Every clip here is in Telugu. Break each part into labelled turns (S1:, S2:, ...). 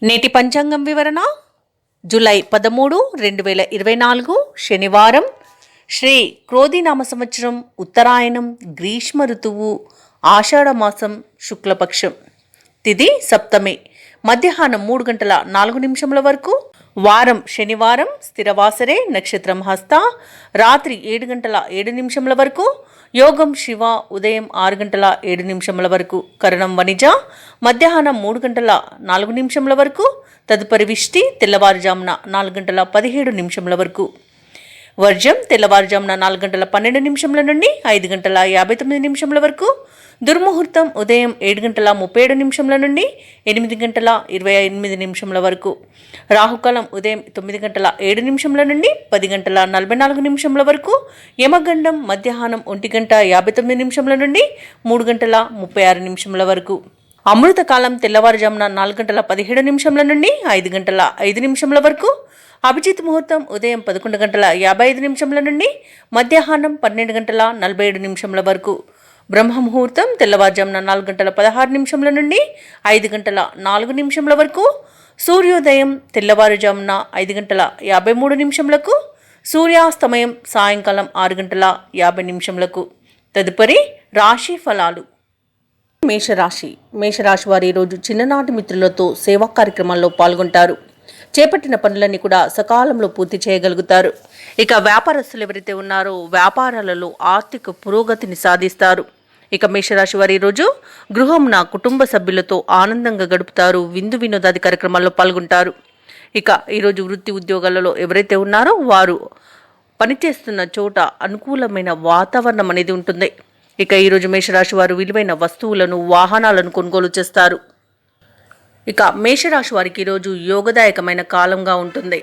S1: నేటి పంచాంగం వివరణ జూలై 13, 2024 శనివారం. శ్రీ క్రోధినామ సంవత్సరం, ఉత్తరాయణం, గ్రీష్మ ఋతువు, ఆషాఢమాసం, శుక్లపక్షం. తిథి సప్తమి, మధ్యాహ్నం 3 గంటల 4 నిమిషముల వరకు. వారం శనివారం, స్థిరవాసరే, నక్షత్రం హస్త, రాత్రి 7 గంటల 7 నిమిషముల వరకు. యోగం శివ, ఉదయం 6 గంటల 7 నిమిషముల వరకు. కరణం వణిజ, మధ్యాహ్నం 3 గంటల 4 నిమిషముల వరకు. తదుపరి విష్టి, తెల్లవారుజామున 4 గంటల 17 నిమిషముల వరకు. వర్జం తెల్లవారుజామున 4 గంటల 12 నిమిషముల నుండి 5 గంటల 59 నిమిషముల వరకు. దుర్ముహూర్తం ఉదయం 7 గంటల 37 నిమిషముల నుండి 8 గంటల 28 నిమిషముల వరకు. రాహుకాలం ఉదయం 9 గంటల 7 నిమిషముల నుండి 10 గంటల 44 నిమిషముల వరకు. యమగండం మధ్యాహ్నం 1 గంట 59 నిమిషముల నుండి 3 గంటల 36 నిమిషముల వరకు. అమృతకాలం తెల్లవారుజామున 4 గంటల 17 నిమిషముల నుండి 5 గంటల 5 నిమిషముల వరకు. అభిజిత్ ముహూర్తం ఉదయం 11 గంటల 55 నిమిషముల నుండి మధ్యాహ్నం 12 గంటల 47 నిమిషముల వరకు. బ్రహ్మ ముహూర్తం తెల్లవారుజామున 4 గంటల 16 నిమిషముల నుండి 5 గంటల 4 నిమిషముల వరకు. సూర్యోదయం తెల్లవారుజామున 5 గంటల 53 నిమిషములకు. సూర్యాస్తమయం సాయంకాలం 6 గంటల 50 నిమిషములకు. తదుపరి రాశి ఫలాలు. మేషరాశి వారు ఈరోజు చిన్ననాటి మిత్రులతో సేవా కార్యక్రమాల్లో పాల్గొంటారు. చేపట్టిన పనులన్నీ కూడా సకాలంలో పూర్తి చేయగలుగుతారు. ఇక వ్యాపారస్తులు ఎవరైతే ఉన్నారో వ్యాపారాలలో ఆర్థిక పురోగతిని సాధిస్తారు. ఇక మేషరాశి వారు ఈరోజు గృహంన కుటుంబ సభ్యులతో ఆనందంగా గడుపుతారు. విందు వినోదాది కార్యక్రమాల్లో పాల్గొంటారు. ఇక ఈరోజు వృత్తి ఉద్యోగాలలో ఎవరైతే ఉన్నారో వారు పనిచేస్తున్న చోట అనుకూలమైన వాతావరణం అనేది ఉంటుంది. ఇక ఈరోజు మేషరాశి వారు విలువైన వస్తువులను, వాహనాలను కొనుగోలు చేస్తారు. ఇక మేషరాశి వారికి ఈరోజు యోగదాయకమైన కాలంగా ఉంటుంది.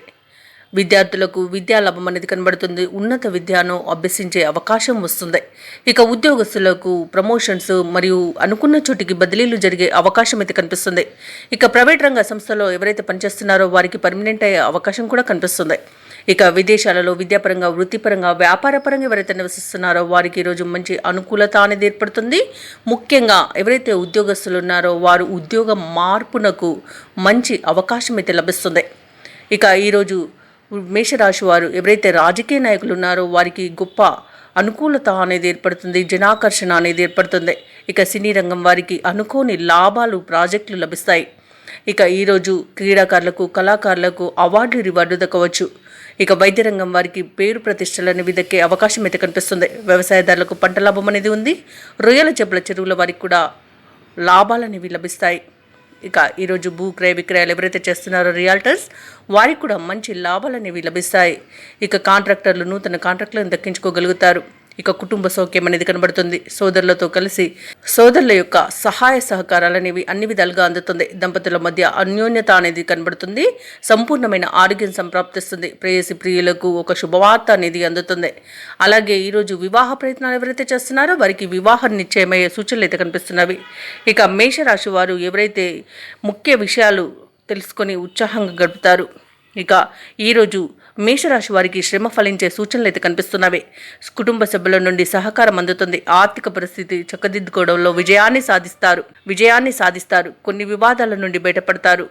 S1: విద్యార్థులకు విద్యాలాభం అనేది కనబడుతుంది. ఉన్నత విద్యను అభ్యసించే అవకాశం వస్తుంది. ఇక ఉద్యోగస్తులకు ప్రమోషన్స్ మరియు అనుకున్న చోటికి బదిలీలు జరిగే అవకాశం అయితే కనిపిస్తుంది. ఇక ప్రైవేట్ రంగ సంస్థలో ఎవరైతే పనిచేస్తున్నారో వారికి పర్మనెంట్ అయ్యే అవకాశం కూడా కనిపిస్తుంది. ఇక విదేశాలలో విద్యాపరంగా, వృత్తిపరంగా, వ్యాపారపరంగా ఎవరైతే నివసిస్తున్నారో వారికి ఈరోజు మంచి అనుకూలత అనేది ఏర్పడుతుంది. ముఖ్యంగా ఎవరైతే ఉద్యోగస్తులు ఉన్నారో వారు ఉద్యోగ మార్పునకు మంచి అవకాశం అయితే లభిస్తుంది. ఇక ఈరోజు మేషరాశి వారు ఎవరైతే రాజకీయ నాయకులు ఉన్నారో వారికి గొప్ప అనుకూలత అనేది ఏర్పడుతుంది. జనాకర్షణ అనేది ఏర్పడుతుంది. ఇక సినీ రంగం వారికి అనుకోని లాభాలు, ప్రాజెక్టులు లభిస్తాయి. ఇక ఈరోజు క్రీడాకారులకు, కళాకారులకు అవార్డు, రివార్డు దక్కవచ్చు. ఇక వైద్య రంగం వారికి పేరు ప్రతిష్టలు అనేవి దక్కే అవకాశం అయితే కనిపిస్తుంది. వ్యవసాయదారులకు పంట లాభం అనేది ఉంది. రొయ్యల చేపల చెరువుల వారికి కూడా లాభాలు అనేవి లభిస్తాయి. ఇక ఈరోజు భూ క్రయ విక్రయాలు ఎవరైతే చేస్తున్నారో రియాల్టర్స్ వారికి కూడా మంచి లాభాలు అనేవి లభిస్తాయి. ఇక కాంట్రాక్టర్లు నూతన కాంట్రాక్టులను దక్కించుకోగలుగుతారు. ఇక కుటుంబ సౌఖ్యం అనేది కనబడుతుంది. సోదరులతో కలిసి సోదరుల యొక్క సహాయ సహకారాలు అనేవి అన్ని విధాలుగా అందుతుంది. దంపతుల మధ్య అన్యోన్యత అనేది కనబడుతుంది. సంపూర్ణమైన ఆరోగ్యం సంప్రాప్తిస్తుంది. ప్రేయసి ప్రియులకు ఒక శుభవార్త అనేది అందుతుంది. అలాగే ఈరోజు వివాహ ప్రయత్నాలు ఎవరైతే చేస్తున్నారో వారికి వివాహం నిశ్చయమయ్యే సూచనలు అయితే కనిపిస్తున్నవి. ఇక మేషరాశి వారు ఎవరైతే ముఖ్య విషయాలు తెలుసుకొని ఉత్సాహంగా గడుపుతారు. ఇక ఈరోజు మేషరాశి వారికి శ్రమ ఫలించే సూచనలు అయితే కనిపిస్తున్నవి. కుటుంబ సభ్యుల నుండి సహకారం అందుతుంది. ఆర్థిక పరిస్థితి చక్కదిద్దుకోవడంలో విజయాన్ని సాధిస్తారు. కొన్ని వివాదాల నుండి బయటపడతారు.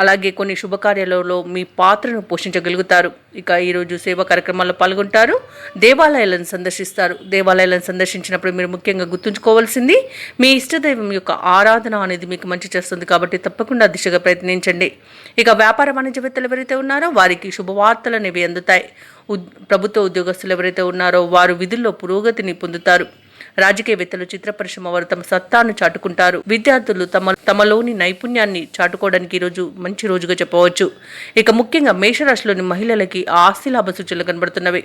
S1: అలాగే కొన్ని శుభకార్యాలలో మీ పాత్రను పోషించగలుగుతారు. ఇక ఈరోజు సేవా కార్యక్రమాల్లో పాల్గొంటారు. దేవాలయాలను సందర్శిస్తారు. దేవాలయాలను సందర్శించినప్పుడు మీరు ముఖ్యంగా గుర్తుంచుకోవాల్సింది మీ ఇష్టదైవం యొక్క ఆరాధన అనేది మీకు మంచి చేస్తుంది. కాబట్టి తప్పకుండా దిశగా ప్రయత్నించండి. ఇక వ్యాపార వాణిజ్యవేత్తలు ఎవరైతే ఉన్నారో వారికి శుభవార్తలు అనేవి అందుతాయి. ప్రభుత్వ ఉద్యోగస్తులు ఎవరైతే ఉన్నారో వారు విధుల్లో పురోగతిని పొందుతారు. రాజకీయవేత్తలు, చిత్ర పరిశ్రమ వారు తమ సత్తాను చాటుకుంటారు. విద్యార్థులు తమలోని నైపుణ్యాన్ని చాటుకోవడానికి ఈరోజు మంచి రోజుగా చెప్పవచ్చు. ఇక ముఖ్యంగా మేషరాశిలోని మహిళలకి ఆస్తి లాభ సూచనలు కనబడుతున్నవి.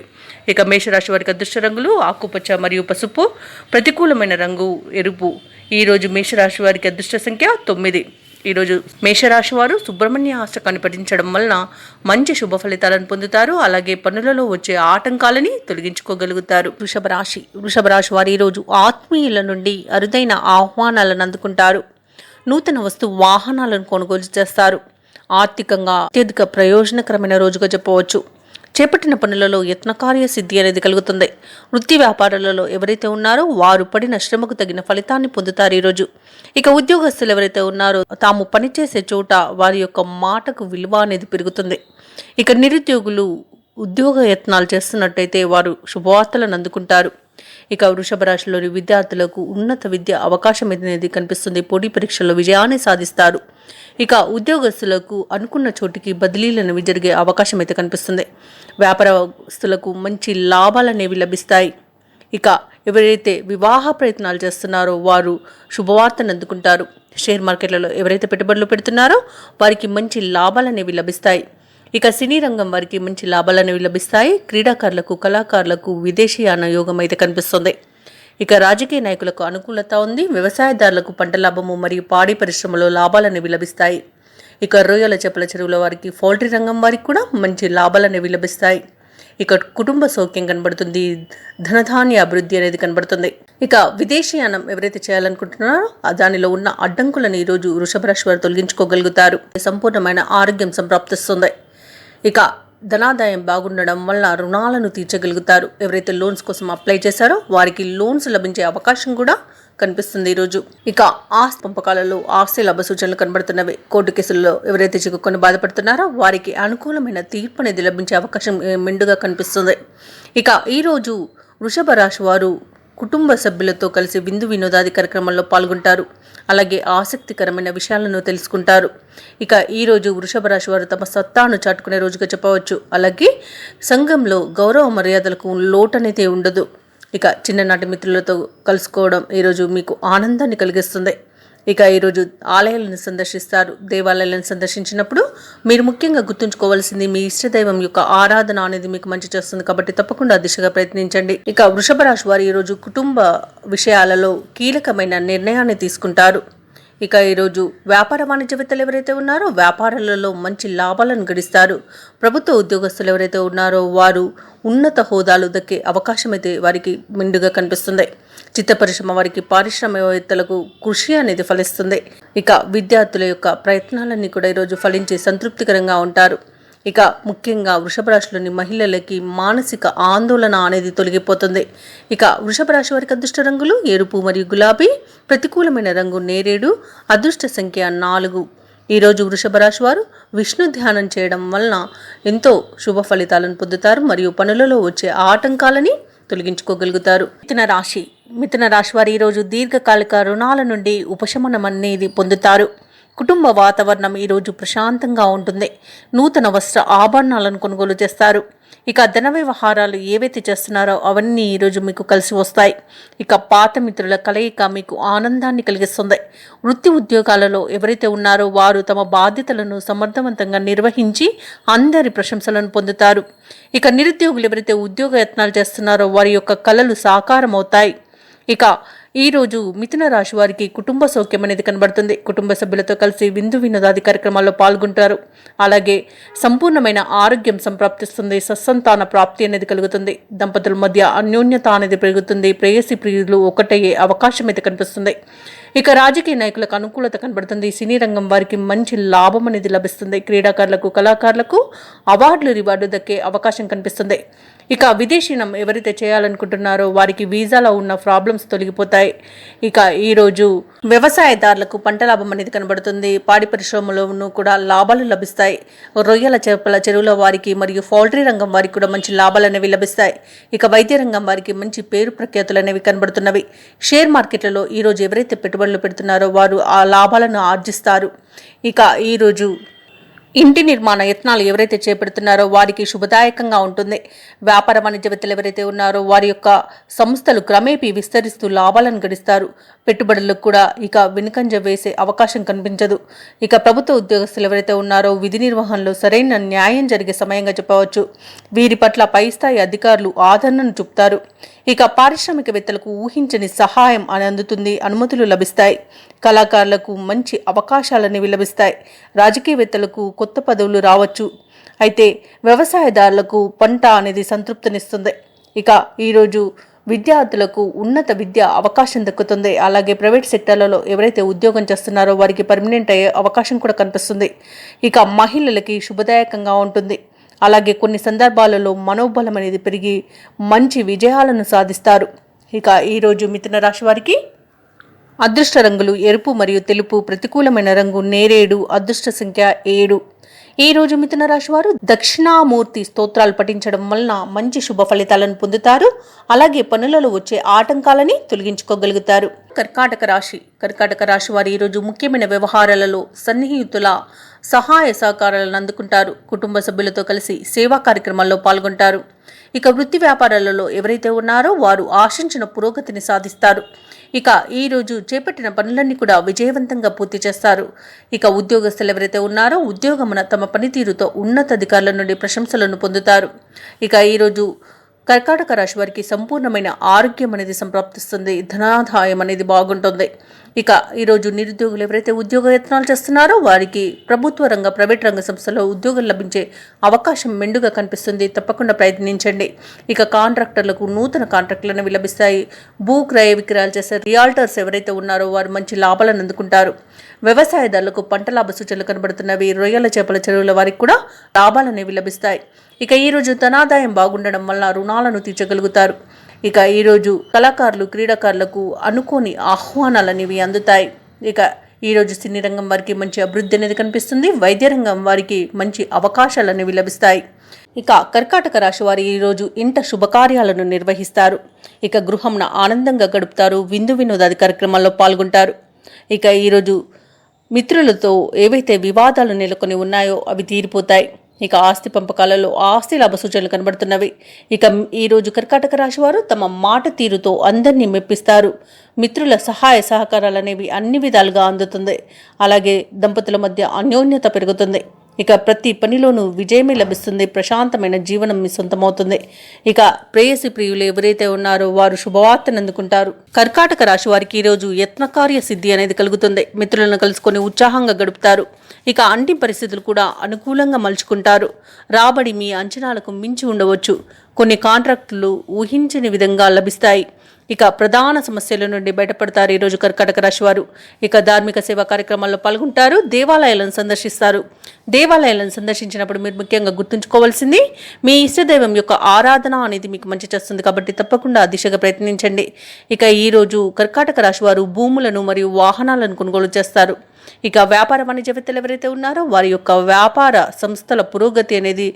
S1: ఇక మేషరాశి వారికి అదృష్ట రంగులు ఆకుపచ్చ మరియు పసుపు. ప్రతికూలమైన రంగు ఎరుపు. ఈరోజు మేషరాశి వారికి అదృష్ట సంఖ్య 9. ఈరోజు మేషరాశి వారు సుబ్రహ్మణ్య అష్టకాన్ని పఠించడం వలన మంచి శుభ ఫలితాలను పొందుతారు. అలాగే పనులలో వచ్చే ఆటంకాలని తొలగించుకోగలుగుతారు. వృషభ రాశి వారు ఈరోజు ఆత్మీయుల నుండి అరుదైన ఆహ్వానాలను అందుకుంటారు. నూతన వాహనాలను కొనుగోలు చేస్తారు. ఆర్థికంగా అత్యధిక ప్రయోజనకరమైన రోజుగా చెప్పవచ్చు. చేపట్టిన పనులలో యత్నకార్య సిద్ధి అనేది కలుగుతుంది. వృత్తి వ్యాపారాలలో ఎవరైతే ఉన్నారో వారు పడిన శ్రమకు తగిన ఫలితాన్ని పొందుతారు ఈరోజు. ఇక ఉద్యోగస్తులు ఎవరైతే ఉన్నారో తాము పనిచేసే చోట వారి యొక్క మాటకు విలువ అనేది పెరుగుతుంది. ఇక నిరుద్యోగులు ఉద్యోగ యత్నాలు చేస్తున్నట్టయితే వారు శుభవార్తలను అందుకుంటారు. ఇక వృషభ రాశిలోని విద్యార్థులకు ఉన్నత విద్య అవకాశం అనేది కనిపిస్తుంది. పోటీ పరీక్షల్లో విజయాన్ని సాధిస్తారు. ఇక ఉద్యోగస్తులకు అనుకున్న చోటికి బదిలీలు అనేవి జరిగే అవకాశం అయితే కనిపిస్తుంది. వ్యాపారస్తులకు మంచి లాభాలు అనేవి లభిస్తాయి. ఇక ఎవరైతే వివాహ ప్రయత్నాలు చేస్తున్నారో వారు శుభవార్తను అందుకుంటారు. షేర్ మార్కెట్లలో ఎవరైతే పెట్టుబడులు పెడుతున్నారో వారికి మంచి లాభాలు అనేవి లభిస్తాయి. ఇక సినీ రంగం వారికి మంచి లాభాలు అనేవి లభిస్తాయి. క్రీడాకారులకు, కళాకారులకు విదేశీయాన యోగం అయితే కనిపిస్తుంది. ఇక రాజకీయ నాయకులకు అనుకూలత ఉంది. వ్యవసాయదారులకు పంట లాభము మరియు పాడి పరిశ్రమలో లాభాలు అనేవి లభిస్తాయి. ఇక రొయ్యల చేపల చెరువుల వారికి, పౌల్ట్రీ రంగం వారికి కూడా మంచి లాభాలు అనేవి లభిస్తాయి. ఇక కుటుంబ సౌఖ్యం కనబడుతుంది. ధనధాన్య అభివృద్ధి అనేది కనబడుతుంది. ఇక విదేశీయానం ఎవరైతే చేయాలనుకుంటున్నారో దానిలో ఉన్న అడ్డంకులను ఈరోజు వృషభ రాశి వారు తొలగించుకోగలుగుతారు. సంపూర్ణమైన ఆరోగ్యం సంప్రాప్తిస్తుంది. ఇక ధనాదాయం బాగుండడం వల్ల రుణాలను తీర్చగలుగుతారు. ఎవరైతే లోన్స్ కోసం అప్లై చేశారో వారికి లోన్స్ లభించే అవకాశం కూడా కనిపిస్తుంది ఈరోజు. ఇక ఆస్తి పంపకాలలో ఆస్తి లాభ సూచనలు కనబడుతున్నవి. కోర్టు కేసుల్లో ఎవరైతే చిక్కుకొని బాధపడుతున్నారో వారికి అనుకూలమైన తీర్పు అనేది లభించే అవకాశం మెండుగా కనిపిస్తుంది. ఇక ఈరోజు వృషభ రాశి వారు కుటుంబ సభ్యులతో కలిసి విందు వినోదాది కార్యక్రమాల్లో పాల్గొంటారు. అలాగే ఆసక్తికరమైన విషయాలను తెలుసుకుంటారు. ఇక ఈరోజు వృషభ రాశి వారు తమ సత్తాను చాటుకునే రోజుగా చెప్పవచ్చు. అలాగే సంఘంలో గౌరవ మర్యాదలకు లోటనేది ఉండదు. ఇక చిన్ననాటి మిత్రులతో కలుసుకోవడం ఈరోజు మీకు ఆనందాన్ని కలిగిస్తుంది. ఇక ఈరోజు ఆలయాలను సందర్శిస్తారు. దేవాలయాలను సందర్శించినప్పుడు మీరు ముఖ్యంగా గుర్తుంచుకోవాల్సింది మీ ఇష్టదైవం యొక్క ఆరాధన అనేది మీకు మంచి చేస్తుంది. కాబట్టి తప్పకుండా దిశగా ప్రయత్నించండి. ఇక వృషభ రాశి వారు ఈరోజు కుటుంబ విషయాలలో కీలకమైన నిర్ణయాన్ని తీసుకుంటారు. ఇక ఈరోజు వ్యాపార వాణిజ్యవేత్తలు ఎవరైతే ఉన్నారో వ్యాపారాలలో మంచి లాభాలను గడిస్తారు. ప్రభుత్వ ఉద్యోగస్తులు ఎవరైతే ఉన్నారో వారు ఉన్నత హోదాలు దక్కే అవకాశం అయితే వారికి మెండుగా కనిపిస్తుంది. చిత్త పరిశ్రమ వారికి, పారిశ్రామికవేత్తలకు కృషి అనేది ఫలిస్తుంది. ఇక విద్యార్థుల యొక్క ప్రయత్నాలన్నీ కూడా ఈరోజు ఫలించి సంతృప్తికరంగా ఉంటారు. ఇక ముఖ్యంగా వృషభ రాశిలోని మహిళలకి మానసిక ఆందోళన అనేది తొలగిపోతుంది. ఇక వృషభ రాశి వారికి అదృష్ట రంగులు ఎరుపు మరియు గులాబీ, ప్రతికూలమైన రంగు నేరేడు, అదృష్ట సంఖ్య 4. ఈరోజు వృషభ రాశి వారు విష్ణు ధ్యానం చేయడం వలన ఎంతో శుభ ఫలితాలను పొందుతారు మరియు పనులలో వచ్చే ఆటంకాలని తొలగించుకోగలుగుతారు. మిథున రాశి వారు ఈరోజు దీర్ఘకాలిక రుణాల నుండి ఉపశమనం అనేది పొందుతారు. కుటుంబ వాతావరణం ఈరోజు ప్రశాంతంగా ఉంటుంది. నూతన వస్త్ర ఆభరణాలను కొనుగోలు చేస్తారు. ఇక ధన వ్యవహారాలు ఏవైతే చేస్తున్నారో అవన్నీ ఈరోజు మీకు కలిసి వస్తాయి. ఇక పాత మిత్రుల కలయిక మీకు ఆనందాన్ని కలిగిస్తుంది. వృత్తి ఉద్యోగాలలో ఎవరైతే ఉన్నారో వారు తమ బాధ్యతలను సమర్థవంతంగా నిర్వహించి అందరి ప్రశంసలను పొందుతారు. ఇక నిరుద్యోగులు ఎవరైతే ఉద్యోగ యత్నాలు చేస్తున్నారో వారి యొక్క కలలు సాకారం అవుతాయి. ఇక ఈరోజు మిథున రాశి వారికి కుటుంబ సౌఖ్యం అనేది కనబడుతుంది. కుటుంబ సభ్యులతో కలిసి విందు వినోదాది కార్యక్రమాల్లో పాల్గొంటారు. అలాగే సంపూర్ణమైన ఆరోగ్యం సంప్రాప్తిస్తుంది. సత్సంతాన ప్రాప్తి అనేది కలుగుతుంది. దంపతుల మధ్య అన్యోన్యత అనేది పెరుగుతుంది. ప్రేయసి ప్రియులు ఒకటయ్యే అవకాశం అయితే కనిపిస్తుంది. ఇక రాజకీయ నాయకులకు అనుకూలత కనబడుతుంది. సినీ రంగం వారికి మంచి లాభం అనేది లభిస్తుంది. క్రీడాకారులకు, కళాకారులకు అవార్డులు, రివార్డు దక్కే అవకాశం కనిపిస్తుంది. ఇక విదేశీనం ఎవరైతే చేయాలనుకుంటున్నారో వారికి వీసాలో ఉన్న ప్రాబ్లమ్స్ తొలగిపోతాయి. ఇక ఈరోజు వ్యవసాయదారులకు పంట లాభం అనేది కనబడుతుంది. పాడి పరిశ్రమలోనూ కూడా లాభాలు లభిస్తాయి. రొయ్యల చేపల చెరువుల వారికి మరియు పౌల్ట్రీ రంగం వారికి కూడా మంచి లాభాలు అనేవి లభిస్తాయి. ఇక వైద్య రంగం వారికి మంచి పేరు ప్రఖ్యాతులు అనేవి కనబడుతున్నవి. షేర్ మార్కెట్లలో ఈరోజు ఎవరైతే పెట్టుబడులు పెడుతున్నారో వారు ఆ లాభాలను ఆర్జిస్తారు. ఇక ఈరోజు ఇంటి నిర్మాణ యత్నాలు ఎవరైతే చేపడుతున్నారో వారికి శుభదాయకంగా ఉంటుంది. వ్యాపార వాణిజ్యవేత్తలు ఎవరైతే ఉన్నారో వారి యొక్క సంస్థలు క్రమేపీ విస్తరిస్తూ లాభాలను గడిస్తారు. పెట్టుబడులకు కూడా ఇక వెనుకంజ వేసే అవకాశం కనిపించదు. ఇక ప్రభుత్వ ఉద్యోగస్తులు ఎవరైతే ఉన్నారో విధి నిర్వహణలో సరైన న్యాయం జరిగే సమయంగా చెప్పవచ్చు. వీరి పట్ల పై స్థాయి అధికారులు ఆదరణను చూపుతారు. ఇక పారిశ్రామికవేత్తలకు ఊహించని సహాయం అందుతుంది. అనుమతులు లభిస్తాయి. కళాకారులకు మంచి అవకాశాలనేవి లభిస్తాయి. రాజకీయవేత్తలకు కొత్త పదవులు రావచ్చు. అయితే వ్యవసాయదారులకు పంట అనేది సంతృప్తినిస్తుంది. ఇక ఈరోజు విద్యార్థులకు ఉన్నత విద్య అవకాశం దక్కుతుంది. అలాగే ప్రైవేట్ సెక్టర్లలో ఎవరైతే ఉద్యోగం చేస్తున్నారో వారికి పర్మనెంట్ అయ్యే అవకాశం కూడా కనిపిస్తుంది. ఇక మహిళలకి శుభదాయకంగా ఉంటుంది. అలాగే కొన్ని సందర్భాలలో మనోబలం అనేది పెరిగి మంచి విజయాలను సాధిస్తారు. ఇక ఈరోజు మిథున రాశి వారికి అదృష్ట రంగులు ఎరుపు మరియు తెలుపు, ప్రతికూలమైన రంగు నేరేడు, అదృష్ట సంఖ్య 7. ఈ రోజు మిథున రాశి వారు దక్షిణామూర్తి స్తోత్రాలు పఠించడం వలన మంచి శుభ ఫలితాలను పొందుతారు. అలాగే పనులలో వచ్చే ఆటంకాలని తొలగించుకోగలుగుతారు. కర్కాటక రాశి వారు ఈరోజు ముఖ్యమైన వ్యవహారాలలో సన్నిహితుల సహాయ సహకారాలను అందుకుంటారు. కుటుంబ సభ్యులతో కలిసి సేవా కార్యక్రమాల్లో పాల్గొంటారు. ఇక వృత్తి వ్యాపారాలలో ఎవరైతే ఉన్నారో వారు ఆశించిన పురోగతిని సాధిస్తారు. ఇక ఈరోజు చేపట్టిన పనులన్నీ కూడా విజయవంతంగా పూర్తి చేస్తారు. ఇక ఉద్యోగస్తులు ఎవరైతే ఉన్నారో ఉద్యోగమున తమ పనితీరుతో ఉన్నతాధికారుల నుండి ప్రశంసలను పొందుతారు. ఇక ఈరోజు కర్కాటక రాశి వారికి సంపూర్ణమైన ఆరోగ్యం అనేది సంప్రాప్తిస్తుంది. ధనాదాయం అనేది బాగుంటుంది. ఇక ఈరోజు నిరుద్యోగులు ఎవరైతే ఉద్యోగ యత్నాలు చేస్తున్నారో వారికి ప్రభుత్వ రంగ, ప్రైవేట్ రంగ సంస్థలో ఉద్యోగం లభించే అవకాశం మెండుగా కనిపిస్తుంది. తప్పకుండా ప్రయత్నించండి. ఇక కాంట్రాక్టర్లకు నూతన కాంట్రాక్టులను లభిస్తాయి. భూ క్రయ విక్రయాలు చేసే రియాల్టర్స్ ఎవరైతే ఉన్నారో వారు మంచి లాభాలను అందుకుంటారు. వ్యవసాయదారులకు పంట లాభ సూచనలు కనబడుతున్నవి. రొయ్యల చేపల చెరువుల వారికి కూడా లాభాలనేవి లభిస్తాయి. ఇక ఈరోజు ధనాదాయం బాగుండడం వల్ల రుణాలను తీర్చగలుగుతారు. ఇక ఈరోజు కళాకారులు, క్రీడాకారులకు అనుకోని ఆహ్వానాలనేవి అందుతాయి. ఇక ఈరోజు సినీ రంగం వారికి మంచి అభివృద్ధి అనేది కనిపిస్తుంది. వైద్య రంగం వారికి మంచి అవకాశాలు అనేవి లభిస్తాయి. ఇక కర్కాటక రాశి వారి ఈరోజు ఇంట శుభకార్యాలను నిర్వహిస్తారు. ఇక గృహంన ఆనందంగా గడుపుతారు. విందు వినోదాది కార్యక్రమాల్లో పాల్గొంటారు. ఇక ఈరోజు మిత్రులతో ఏవైతే వివాదాలు నెలకొని ఉన్నాయో అవి తీరిపోతాయి. ఇక ఆస్తి పంపకాలలో ఆస్తి లాభ సూచనలు కనబడుతున్నవి. ఇక ఈరోజు కర్కాటక రాశి వారు తమ మాట తీరుతో అందరినీ మెప్పిస్తారు. మిత్రుల సహాయ సహకారాలు అనేవి అన్ని విధాలుగా అందుతుంది. అలాగే దంపతుల మధ్య అన్యోన్యత పెరుగుతుంది. ఇక ప్రతి పనిలోనూ విజయమే లభిస్తుంది. ప్రశాంతమైన జీవనం మీ సొంతమవుతుంది. ఇక ప్రేయసి ప్రియులు ఎవరైతే ఉన్నారో వారు శుభవార్తను అందుకుంటారు. కర్కాటక రాశి వారికి ఈరోజు యత్నకార్య సిద్ధి అనేది కలుగుతుంది. మిత్రులను కలుసుకొని ఉత్సాహంగా గడుపుతారు. ఇక అన్ని పరిస్థితులు కూడా అనుకూలంగా మలుచుకుంటారు. రాబడి మీ అంచనాలకు మించి ఉండవచ్చు. కొన్ని కాంట్రాక్టులు ఊహించని విధంగా లభిస్తాయి. ఇక ప్రధాన సమస్యల నుండి బయటపడతారు ఈరోజు కర్కాటక రాశి వారు. ఇక ధార్మిక సేవా కార్యక్రమాల్లో పాల్గొంటారు. దేవాలయాలను సందర్శిస్తారు. దేవాలయాలను సందర్శించినప్పుడు మీరు ముఖ్యంగా గుర్తుంచుకోవాల్సింది మీ ఇష్టదైవం యొక్క ఆరాధన అనేది మీకు మంచి చేస్తుంది. కాబట్టి తప్పకుండా ఆ దిశగా ప్రయత్నించండి. ఇక ఈరోజు కర్కాటక రాశి వారు భూములను మరియు వాహనాలను కొనుగోలు చేస్తారు. ఇక వ్యాపార వాణిజ్యవేత్తలు ఎవరైతే ఉన్నారో వారి యొక్క వ్యాపార సంస్థల పురోగతి అనేది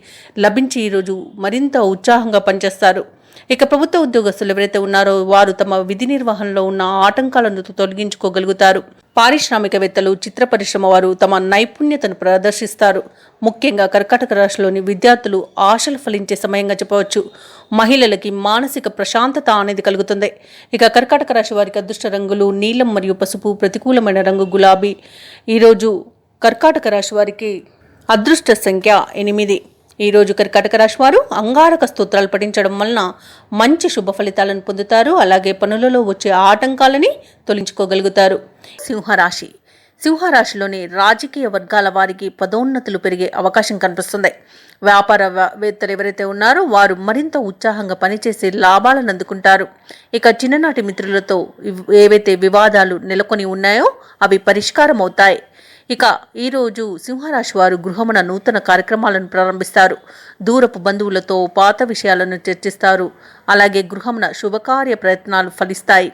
S1: లభించి ఈరోజు మరింత ఉత్సాహంగా పనిచేస్తారు. ఇక ప్రభుత్వ ఉద్యోగస్తులు ఎవరైతే ఉన్నారో వారు తమ విధి నిర్వహణలో ఉన్న ఆటంకాలను తొలగించుకోగలుగుతారు. పారిశ్రామికవేత్తలు, చిత్ర పరిశ్రమ వారు తమ నైపుణ్యతను ప్రదర్శిస్తారు. ముఖ్యంగా కర్కాటక రాశిలోని విద్యార్థులు ఆశలు ఫలించే సమయంగా చెప్పవచ్చు. మహిళలకి మానసిక ప్రశాంతత అనేది కలుగుతుంది. ఇక కర్కాటక రాశి వారికి అదృష్ట రంగులు నీలం మరియు పసుపు, ప్రతికూలమైన రంగు గులాబీ. ఈరోజు కర్కాటక రాశి వారికి అదృష్ట సంఖ్య 8. ఈరోజు కర్కాటక రాశి వారు అంగారక స్తోత్రాలు పఠించడం వలన మంచి శుభ ఫలితాలను పొందుతారు. అలాగే పనులలో వచ్చే ఆటంకాలని తొలగించుకోగలుగుతారు. సింహరాశిలోని రాజకీయ వర్గాల వారికి పదోన్నతులు పెరిగే అవకాశం కనిపిస్తుంది. వ్యాపారవేత్తలు ఎవరైతే ఉన్నారో వారు మరింత ఉత్సాహంగా పనిచేసి లాభాలను అందుకుంటారు. ఇక చిన్ననాటి మిత్రులతో ఏవైతే వివాదాలు నెలకొని ఉన్నాయో అవి పరిష్కారం అవుతాయి. ఇక ఈరోజు సింహరాశి వారు గృహమున నూతన కార్యక్రమాలను ప్రారంభిస్తారు. దూరపు బంధువులతో పాత విషయాలను చర్చిస్తారు. అలాగే గృహమున శుభకార్య ప్రయత్నాలు ఫలిస్తాయి.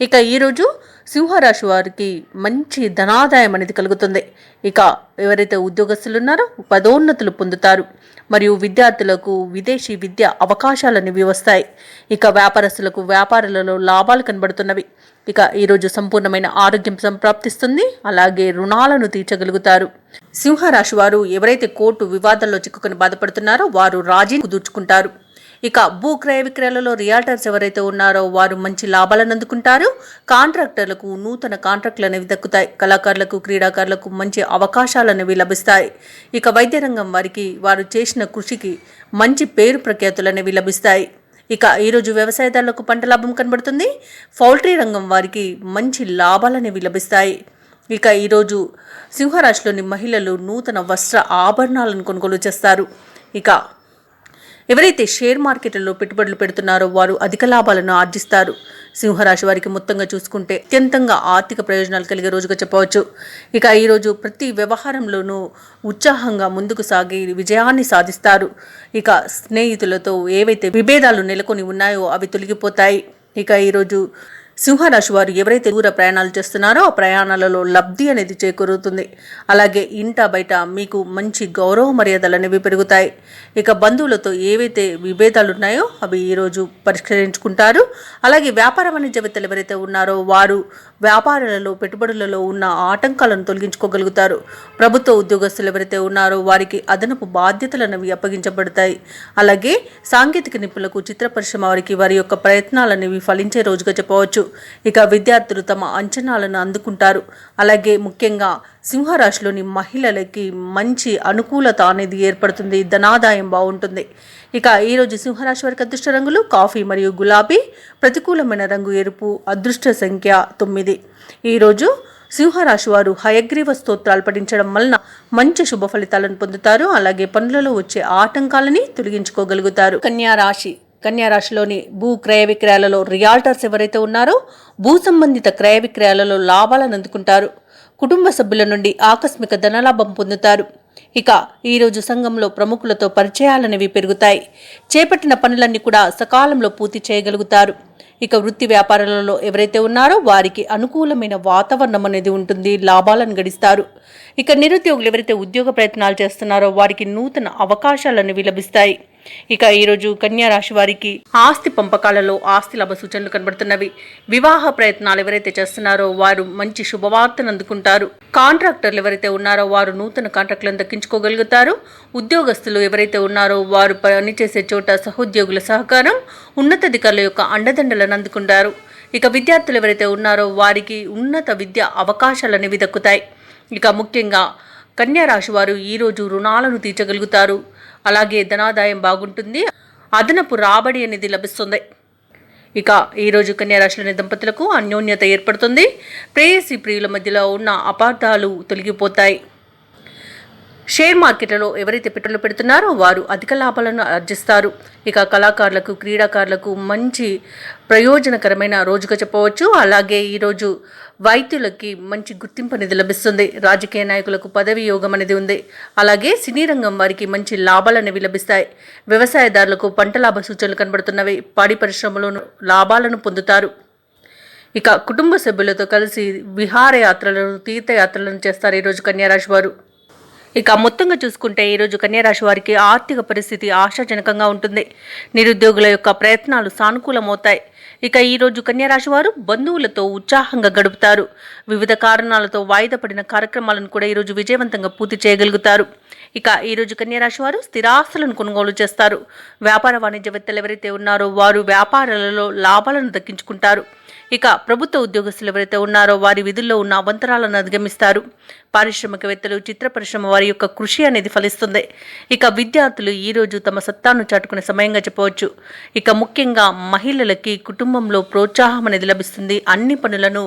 S1: ఇక ఈరోజు సింహరాశి వారికి మంచి ధనాదాయం అనేది కలుగుతుంది. ఇక ఎవరైతే ఉద్యోగస్తులు ఉన్నారో పదోన్నతులు పొందుతారు. మరియు విద్యార్థులకు విదేశీ విద్య అవకాశాలనేవి వస్తాయి. ఇక వ్యాపారస్తులకు వ్యాపారాలలో లాభాలు కనబడుతున్నవి. ఇక ఈరోజు సంపూర్ణమైన ఆరోగ్యం సంప్రాప్తిస్తుంది. అలాగే రుణాలను తీర్చగలుగుతారు. సింహరాశి వారు ఎవరైతే కోర్టు వివాదాల్లో చిక్కుకొని బాధపడుతున్నారో వారు రాజీ కుదుర్చుకుంటారు. ఇక భూ క్రయ విక్రయాలలో రియాల్టర్స్ ఎవరైతే ఉన్నారో వారు మంచి లాభాలను అందుకుంటారు. కాంట్రాక్టర్లకు నూతన కాంట్రాక్టులు అనేవి దక్కుతాయి. కళాకారులకు, క్రీడాకారులకు మంచి అవకాశాలు అనేవి లభిస్తాయి. ఇక వైద్య రంగం వారికి వారు చేసిన కృషికి మంచి పేరు ప్రఖ్యాతులు అనేవి లభిస్తాయి. ఇక ఈరోజు వ్యవసాయదారులకు పంట లాభం కనబడుతుంది. పౌల్ట్రీ రంగం వారికి మంచి లాభాలనేవి లభిస్తాయి. ఇక ఈరోజు సింహరాశిలోని మహిళలు నూతన వస్త్ర ఆభరణాలను కొనుగోలు చేస్తారు. ఇక ఎవరైతే షేర్ మార్కెట్లలో పెట్టుబడులు పెడుతున్నారో వారు అధిక లాభాలను ఆర్జిస్తారు. సింహరాశి వారికి మొత్తంగా చూసుకుంటే అత్యంతంగా ఆర్థిక ప్రయోజనాలు కలిగే రోజుగా చెప్పవచ్చు. ఇక ఈరోజు ప్రతి వ్యవహారంలోనూ ఉత్సాహంగా ముందుకు సాగి విజయాన్ని సాధిస్తారు. ఇక స్నేహితులతో ఏవైతే విభేదాలు నెలకొని ఉన్నాయో అవి తొలగిపోతాయి. ఇక ఈరోజు సింహరాశి వారు ఎవరైతే దూర ప్రయాణాలు చేస్తున్నారో ఆ ప్రయాణాలలో లబ్ధి అనేది చేకూరుతుంది. అలాగే ఇంట బయట మీకు మంచి గౌరవ మర్యాదలు అనేవి పెరుగుతాయి. ఇక బంధువులతో ఏవైతే విభేదాలు ఉన్నాయో అవి ఈరోజు పరిష్కరించుకుంటారు. అలాగే వ్యాపార వాణిజ్యవేత్తలు ఎవరైతే ఉన్నారో వారు వ్యాపారాలలో పెట్టుబడులలో ఉన్న ఆటంకాలను తొలగించుకోగలుగుతారు. ప్రభుత్వ ఉద్యోగస్తులు ఎవరైతే ఉన్నారో వారికి అదనపు బాధ్యతలు అనేవి అప్పగించబడతాయి. అలాగే సాంకేతిక నిపుణులకు చిత్ర పరిశ్రమ వారికి వారి యొక్క ప్రయత్నాలు అనేవి ఫలించే రోజుగా చెప్పవచ్చు. ఇక విద్యార్థులు తమ అంచనాలను అందుకుంటారు. అలాగే ముఖ్యంగా సింహరాశిలోని మహిళలకి మంచి అనుకూలత అనేది ఏర్పడుతుంది. ధనాదాయం బాగుంటుంది. ఇక ఈరోజు సింహరాశి వారికి అదృష్ట రంగులు కాఫీ మరియు గులాబీ, ప్రతికూలమైన రంగు ఎరుపు, అదృష్ట సంఖ్య 9. ఈరోజు సింహరాశి వారు హయగ్రీవ స్తోత్రాలు పఠించడం వలన మంచి శుభ ఫలితాలను పొందుతారు. అలాగే పనులలో వచ్చే ఆటంకాలని తొలగించుకోగలుగుతారు. కన్యా రాశిలోని భూ క్రయ విక్రయాలలో రియాల్టర్స్ ఎవరైతే ఉన్నారో భూ సంబంధిత క్రయ విక్రయాలలో లాభాలను అందుకుంటారు. కుటుంబ సభ్యుల నుండి ఆకస్మిక ధనలాభం పొందుతారు. ఇక ఈరోజు సంఘంలో ప్రముఖులతో పరిచయాలనేవి పెరుగుతాయి. చేపట్టిన పనులన్నీ కూడా సకాలంలో పూర్తి చేయగలుగుతారు. ఇక వృత్తి వ్యాపారాలలో ఎవరైతే ఉన్నారో వారికి అనుకూలమైన వాతావరణం అనేది ఉంటుంది. లాభాలను గడిస్తారు. ఇక నిరుద్యోగులు ఎవరైతే ఉద్యోగ ప్రయత్నాలు చేస్తున్నారో వారికి నూతన అవకాశాలు అనేవి లభిస్తాయి. ఇక ఈరోజు కన్యా రాశి వారికి ఆస్తి పంపకాలలో ఆస్తి లాభ సూచనలు కనబడుతున్నవి. వివాహ ప్రయత్నాలు ఎవరైతే చేస్తున్నారో వారు మంచి శుభవార్తను అందుకుంటారు. కాంట్రాక్టర్లు ఎవరైతే ఉన్నారో వారు నూతన కాంట్రాక్టులను దక్కించుకోగలుగుతారు. ఉద్యోగస్తులు ఎవరైతే ఉన్నారో వారు పనిచేసే చోట సహోద్యోగుల సహకారం, ఉన్నతాధికారుల యొక్క అండదండలను అందుకుంటారు. ఇక విద్యార్థులు ఎవరైతే ఉన్నారో వారికి ఉన్నత విద్యా అవకాశాలు అనేవి దక్కుతాయి. ఇక ముఖ్యంగా కన్యా రాశి వారు ఈరోజు రుణాలను తీర్చగలుగుతారు. అలాగే ధనాదాయం బాగుంటుంది. అదనపు రాబడి అనేది లభిస్తుంది. ఇక ఈరోజు కన్యా రాశిలోని దంపతులకు అన్యోన్యత ఏర్పడుతుంది. ప్రేయసి ప్రియుల మధ్యలో ఉన్న అపార్థాలు తొలగిపోతాయి. షేర్ మార్కెట్లలో ఎవరైతే పెట్టుబడులు పెడుతున్నారో వారు అధిక లాభాలను ఆర్జిస్తారు. ఇక కళాకారులకు, క్రీడాకారులకు మంచి ప్రయోజనకరమైన రోజుగా చెప్పవచ్చు. అలాగే ఈరోజు వైద్యులకి మంచి గుర్తింపు అనేది లభిస్తుంది. రాజకీయ నాయకులకు పదవి యోగం అనేది ఉంది. అలాగే సినీ రంగం వారికి మంచి లాభాలు అనేవి లభిస్తాయి. వ్యవసాయదారులకు పంట లాభ సూచనలు కనబడుతున్నవి. పాడి పరిశ్రమలోను లాభాలను పొందుతారు. ఇక కుటుంబ సభ్యులతో కలిసి విహారయాత్రలను, తీర్థయాత్రలను చేస్తారు ఈరోజు కన్యారాశి వారు. ఇక మొత్తంగా చూసుకుంటే ఈరోజు కన్యారాశి వారికి ఆర్థిక పరిస్థితి ఆశాజనకంగా ఉంటుంది. నిరుద్యోగుల యొక్క ప్రయత్నాలు సానుకూలమవుతాయి. ఇక ఈరోజు కన్యారాశి వారు బంధువులతో ఉత్సాహంగా గడుపుతారు. వివిధ కారణాలతో వాయిదా పడిన కార్యక్రమాలను కూడా ఈరోజు విజయవంతంగా పూర్తి చేయగలుగుతారు. ఇక ఈరోజు కన్యారాశి వారు స్థిరాస్తులను కొనుగోలు చేస్తారు. వ్యాపార వాణిజ్యవేత్తలు ఎవరైతే ఉన్నారో వారు వ్యాపారాలలో లాభాలను దక్కించుకుంటారు. ఇక ప్రభుత్వ ఉద్యోగస్తులు ఎవరైతే ఉన్నారో వారి విధుల్లో ఉన్న అవంతరాలను అధిగమిస్తారు. పారిశ్రామికవేత్తలు, చిత్ర పరిశ్రమ వారి యొక్క కృషి అనేది ఫలిస్తుంది. ఇక విద్యార్థులు ఈరోజు తమ సత్తాను చాటుకునే సమయంగా చెప్పవచ్చు. ఇక ముఖ్యంగా మహిళలకి కుటుంబంలో ప్రోత్సాహం అనేది లభిస్తుంది. అన్ని పనులను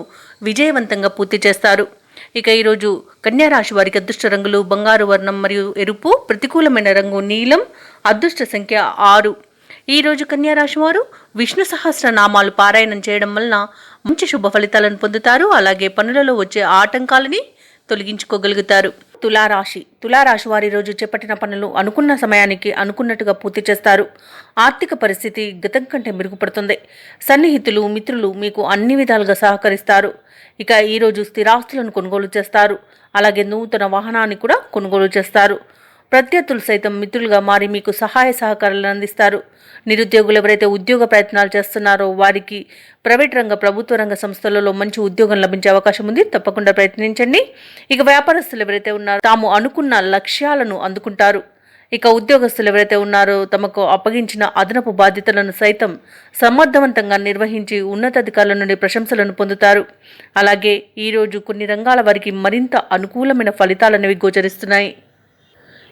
S1: విజయవంతంగా పూర్తి చేస్తారు. ఇక ఈరోజు కన్యారాశి వారికి అదృష్ట రంగులు బంగారు వర్ణం మరియు ఎరుపు, ప్రతికూలమైన రంగు నీలం, అదృష్ట సంఖ్య 6. ఈరోజు కన్యారాశి వారు విష్ణు సహస్రనామాలు పారాయణం చేయడం వలన మంచి శుభ ఫలితాలను పొందుతారు. అలాగే పనులలో వచ్చే ఆటంకాలని తొలగించుకోగలుగుతారు. తులారాశి వారి రోజు చేపట్టిన పనులు అనుకున్న సమయానికి అనుకున్నట్టుగా పూర్తి చేస్తారు. ఆర్థిక పరిస్థితి గతం కంటే మెరుగుపడుతుంది. సన్నిహితులు, మిత్రులు మీకు అన్ని విధాలుగా సహకరిస్తారు. ఇక ఈరోజు స్థిరాస్తులను కొనుగోలు చేస్తారు. అలాగే నూతన వాహనాన్ని కూడా కొనుగోలు చేస్తారు. ప్రత్యర్థులు సైతం మిత్రులుగా మారి మీకు సహాయ సహకారాలను అందిస్తారు. నిరుద్యోగులు ఎవరైతే ఉద్యోగ ప్రయత్నాలు చేస్తున్నారో వారికి ప్రైవేట్ రంగ, ప్రభుత్వ రంగ సంస్థలలో మంచి ఉద్యోగం లభించే అవకాశం ఉంది. తప్పకుండా ప్రయత్నించండి. ఇక వ్యాపారస్తులు ఎవరైతే ఉన్నారో తాము అనుకున్న లక్ష్యాలను అందుకుంటారు. ఇక ఉద్యోగస్తులు ఎవరైతే ఉన్నారో తమకు అప్పగించిన అదనపు బాధ్యతలను సైతం సమర్థవంతంగా నిర్వహించి ఉన్నతాధికారుల నుండి ప్రశంసలను పొందుతారు. అలాగే ఈరోజు కొన్ని రంగాల వారికి మరింత అనుకూలమైన ఫలితాలనేవి గోచరిస్తున్నాయి.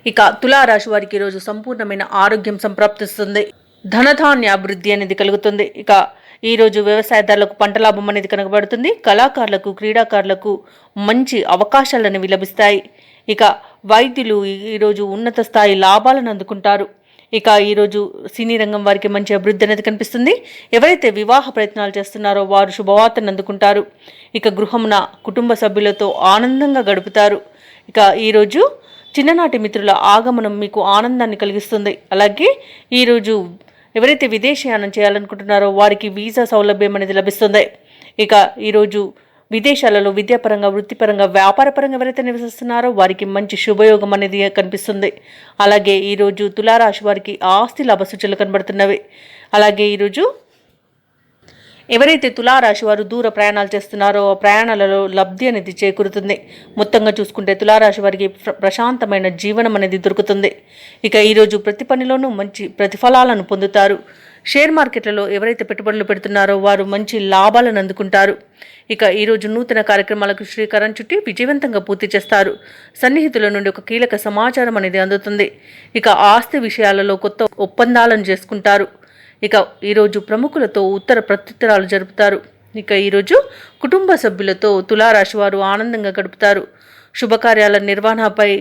S1: ఇక తులారాశి వారికి ఈరోజు సంపూర్ణమైన ఆరోగ్యం సంప్రాప్తిస్తుంది. ధనధాన్య అభివృద్ధి అనేది కలుగుతుంది. ఇక ఈరోజు వ్యవసాయదారులకు పంట లాభం అనేది కనబడుతుంది. కళాకారులకు, క్రీడాకారులకు మంచి అవకాశాలు అనేవి లభిస్తాయి. ఇక వైద్యులు ఈరోజు ఉన్నత స్థాయి లాభాలను అందుకుంటారు. ఇక ఈరోజు సినీ రంగం వారికి మంచి అభివృద్ధి అనేది కనిపిస్తుంది. ఎవరైతే వివాహ ప్రయత్నాలు చేస్తున్నారో వారు శుభవార్తను అందుకుంటారు. ఇక గృహమున కుటుంబ సభ్యులతో ఆనందంగా గడుపుతారు. ఇక ఈరోజు చిన్ననాటి మిత్రుల ఆగమనం మీకు ఆనందాన్ని కలిగిస్తుంది. అలాగే ఈరోజు ఎవరైతే విదేశయానం చేయాలనుకుంటున్నారో వారికి వీసా సౌలభ్యం అనేది లభిస్తుంది. ఇక ఈరోజు విదేశాలలో విద్యాపరంగా, వృత్తిపరంగా, వ్యాపారపరంగా ఎవరైతే నివసిస్తున్నారో వారికి మంచి శుభయోగం అనేది కనిపిస్తుంది. అలాగే ఈరోజు తులారాశి వారికి ఆస్తి లాభ సూచనలు కనబడుతున్నవి. అలాగే ఈరోజు ఎవరైతే తులారాశి వారు దూర ప్రయాణాలు చేస్తున్నారో ఆ ప్రయాణాలలో లబ్ధి అనేది చేకూరుతుంది. మొత్తంగా చూసుకుంటే తులారాశి వారికి ప్రశాంతమైన జీవనం అనేది దొరుకుతుంది. ఇక ఈరోజు ప్రతి పనిలోనూ మంచి ప్రతిఫలాలను పొందుతారు. షేర్ మార్కెట్లలో ఎవరైతే పెట్టుబడులు పెడుతున్నారో వారు మంచి లాభాలను అందుకుంటారు. ఇక ఈరోజు నూతన కార్యక్రమాలకు శ్రీకారం చుట్టి విజయవంతంగా పూర్తి చేస్తారు. సన్నిహితుల నుండి ఒక కీలక సమాచారం అనేది అందుతుంది. ఇక ఆస్తి విషయాలలో కొత్త ఒప్పందాలను చేసుకుంటారు. ఇక ఈరోజు ప్రముఖులతో ఉత్తర ప్రత్యుత్తరాలు జరుపుతారు. ఇక ఈరోజు కుటుంబ సభ్యులతో తులారాశి వారు ఆనందంగా గడుపుతారు. శుభకార్యాల నిర్వహణపై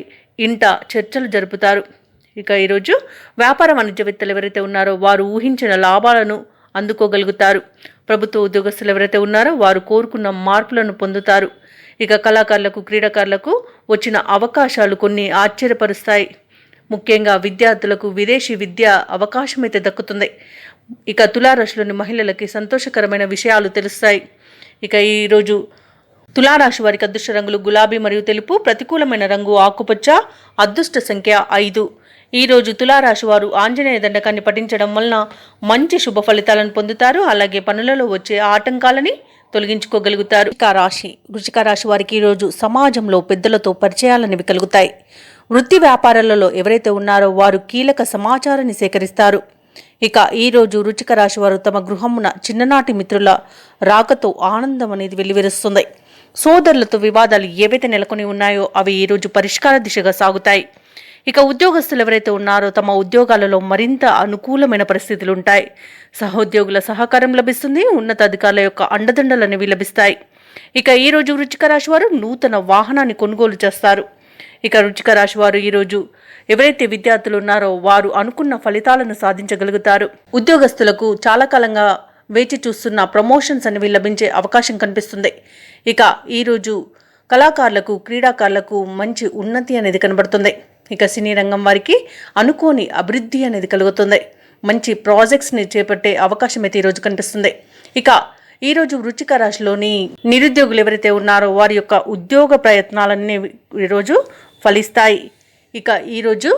S1: ఇంట చర్చలు జరుపుతారు. ఇక ఈరోజు వ్యాపార వాణిజ్యవేత్తలు ఎవరైతే ఉన్నారో వారు ఊహించిన లాభాలను అందుకోగలుగుతారు. ప్రభుత్వ ఉద్యోగస్తులు ఎవరైతే ఉన్నారో వారు కోరుకున్న మార్పులను పొందుతారు. ఇక కళాకారులకు, క్రీడాకారులకు వచ్చిన అవకాశాలు కొన్ని ఆశ్చర్యపరుస్తాయి. ముఖ్యంగా విద్యార్థులకు విదేశీ విద్య అవకాశం అయితే దక్కుతుంది. ఇక తులారాశిలోని మహిళలకి సంతోషకరమైన విషయాలు తెలుస్తాయి. ఇక ఈరోజు తులారాశి వారికి అదృష్ట రంగులు గులాబీ మరియు తెలుపు, ప్రతికూలమైన రంగు ఆకుపచ్చ, అదృష్ట సంఖ్య 5. ఈరోజు తులారాశి వారు ఆంజనేయ దండకాన్ని పఠించడం వలన మంచి శుభ ఫలితాలను పొందుతారు. అలాగే పనులలో వచ్చే ఆటంకాలని తొలగించుకోగలుగుతారు. వృశ్చిక రాశి వారికి ఈరోజు సమాజంలో పెద్దలతో పరిచయాలనేవి కలుగుతాయి. వృత్తి వ్యాపారాలలో ఎవరైతే ఉన్నారో వారు కీలక సమాచారాన్ని సేకరిస్తారు. ఇక ఈరోజు వృశ్చిక రాశి వారు తమ గృహమున చిన్ననాటి మిత్రుల రాకతో ఆనందం అనేది వెల్లివిరుస్తుంది. సోదరులతో వివాదాలు ఏవైతే నెలకొని ఉన్నాయో అవి ఈరోజు పరిష్కార దిశగా సాగుతాయి. ఇక ఉద్యోగస్తులు ఎవరైతే ఉన్నారో తమ ఉద్యోగాలలో మరింత అనుకూలమైన పరిస్థితులు ఉంటాయి. సహోద్యోగుల సహకారం లభిస్తుంది. ఉన్నతాధికారుల యొక్క అండదండలు అనేవి లభిస్తాయి. ఇక ఈరోజు వృశ్చిక రాశి వారు నూతన వాహనాన్ని కొనుగోలు చేస్తారు. ఇక వృశ్చిక రాశి వారు ఈరోజు ఎవరైతే విద్యార్థులు ఉన్నారో వారు అనుకున్న ఫలితాలను సాధించగలుగుతారు. ఉద్యోగస్తులకు చాలా కాలంగా వేచి చూస్తున్న ప్రమోషన్స్ అనేవి లభించే అవకాశం కనిపిస్తుంది. ఇక ఈరోజు కళాకారులకు, క్రీడాకారులకు మంచి ఉన్నతి అనేది కనబడుతుంది. ఇక సినీ రంగం వారికి అనుకోని అభివృద్ధి అనేది కలుగుతుంది. మంచి ప్రాజెక్ట్స్ని చేపట్టే అవకాశం అయితే ఈరోజు కనిపిస్తుంది. ఇక ఈరోజు వృశ్చిక రాశిలోని నిరుద్యోగులు ఎవరైతే ఉన్నారో వారి యొక్క ఉద్యోగ ప్రయత్నాలన్నీ ఈరోజు ఫలిస్తాయి. ఇక ఈరోజు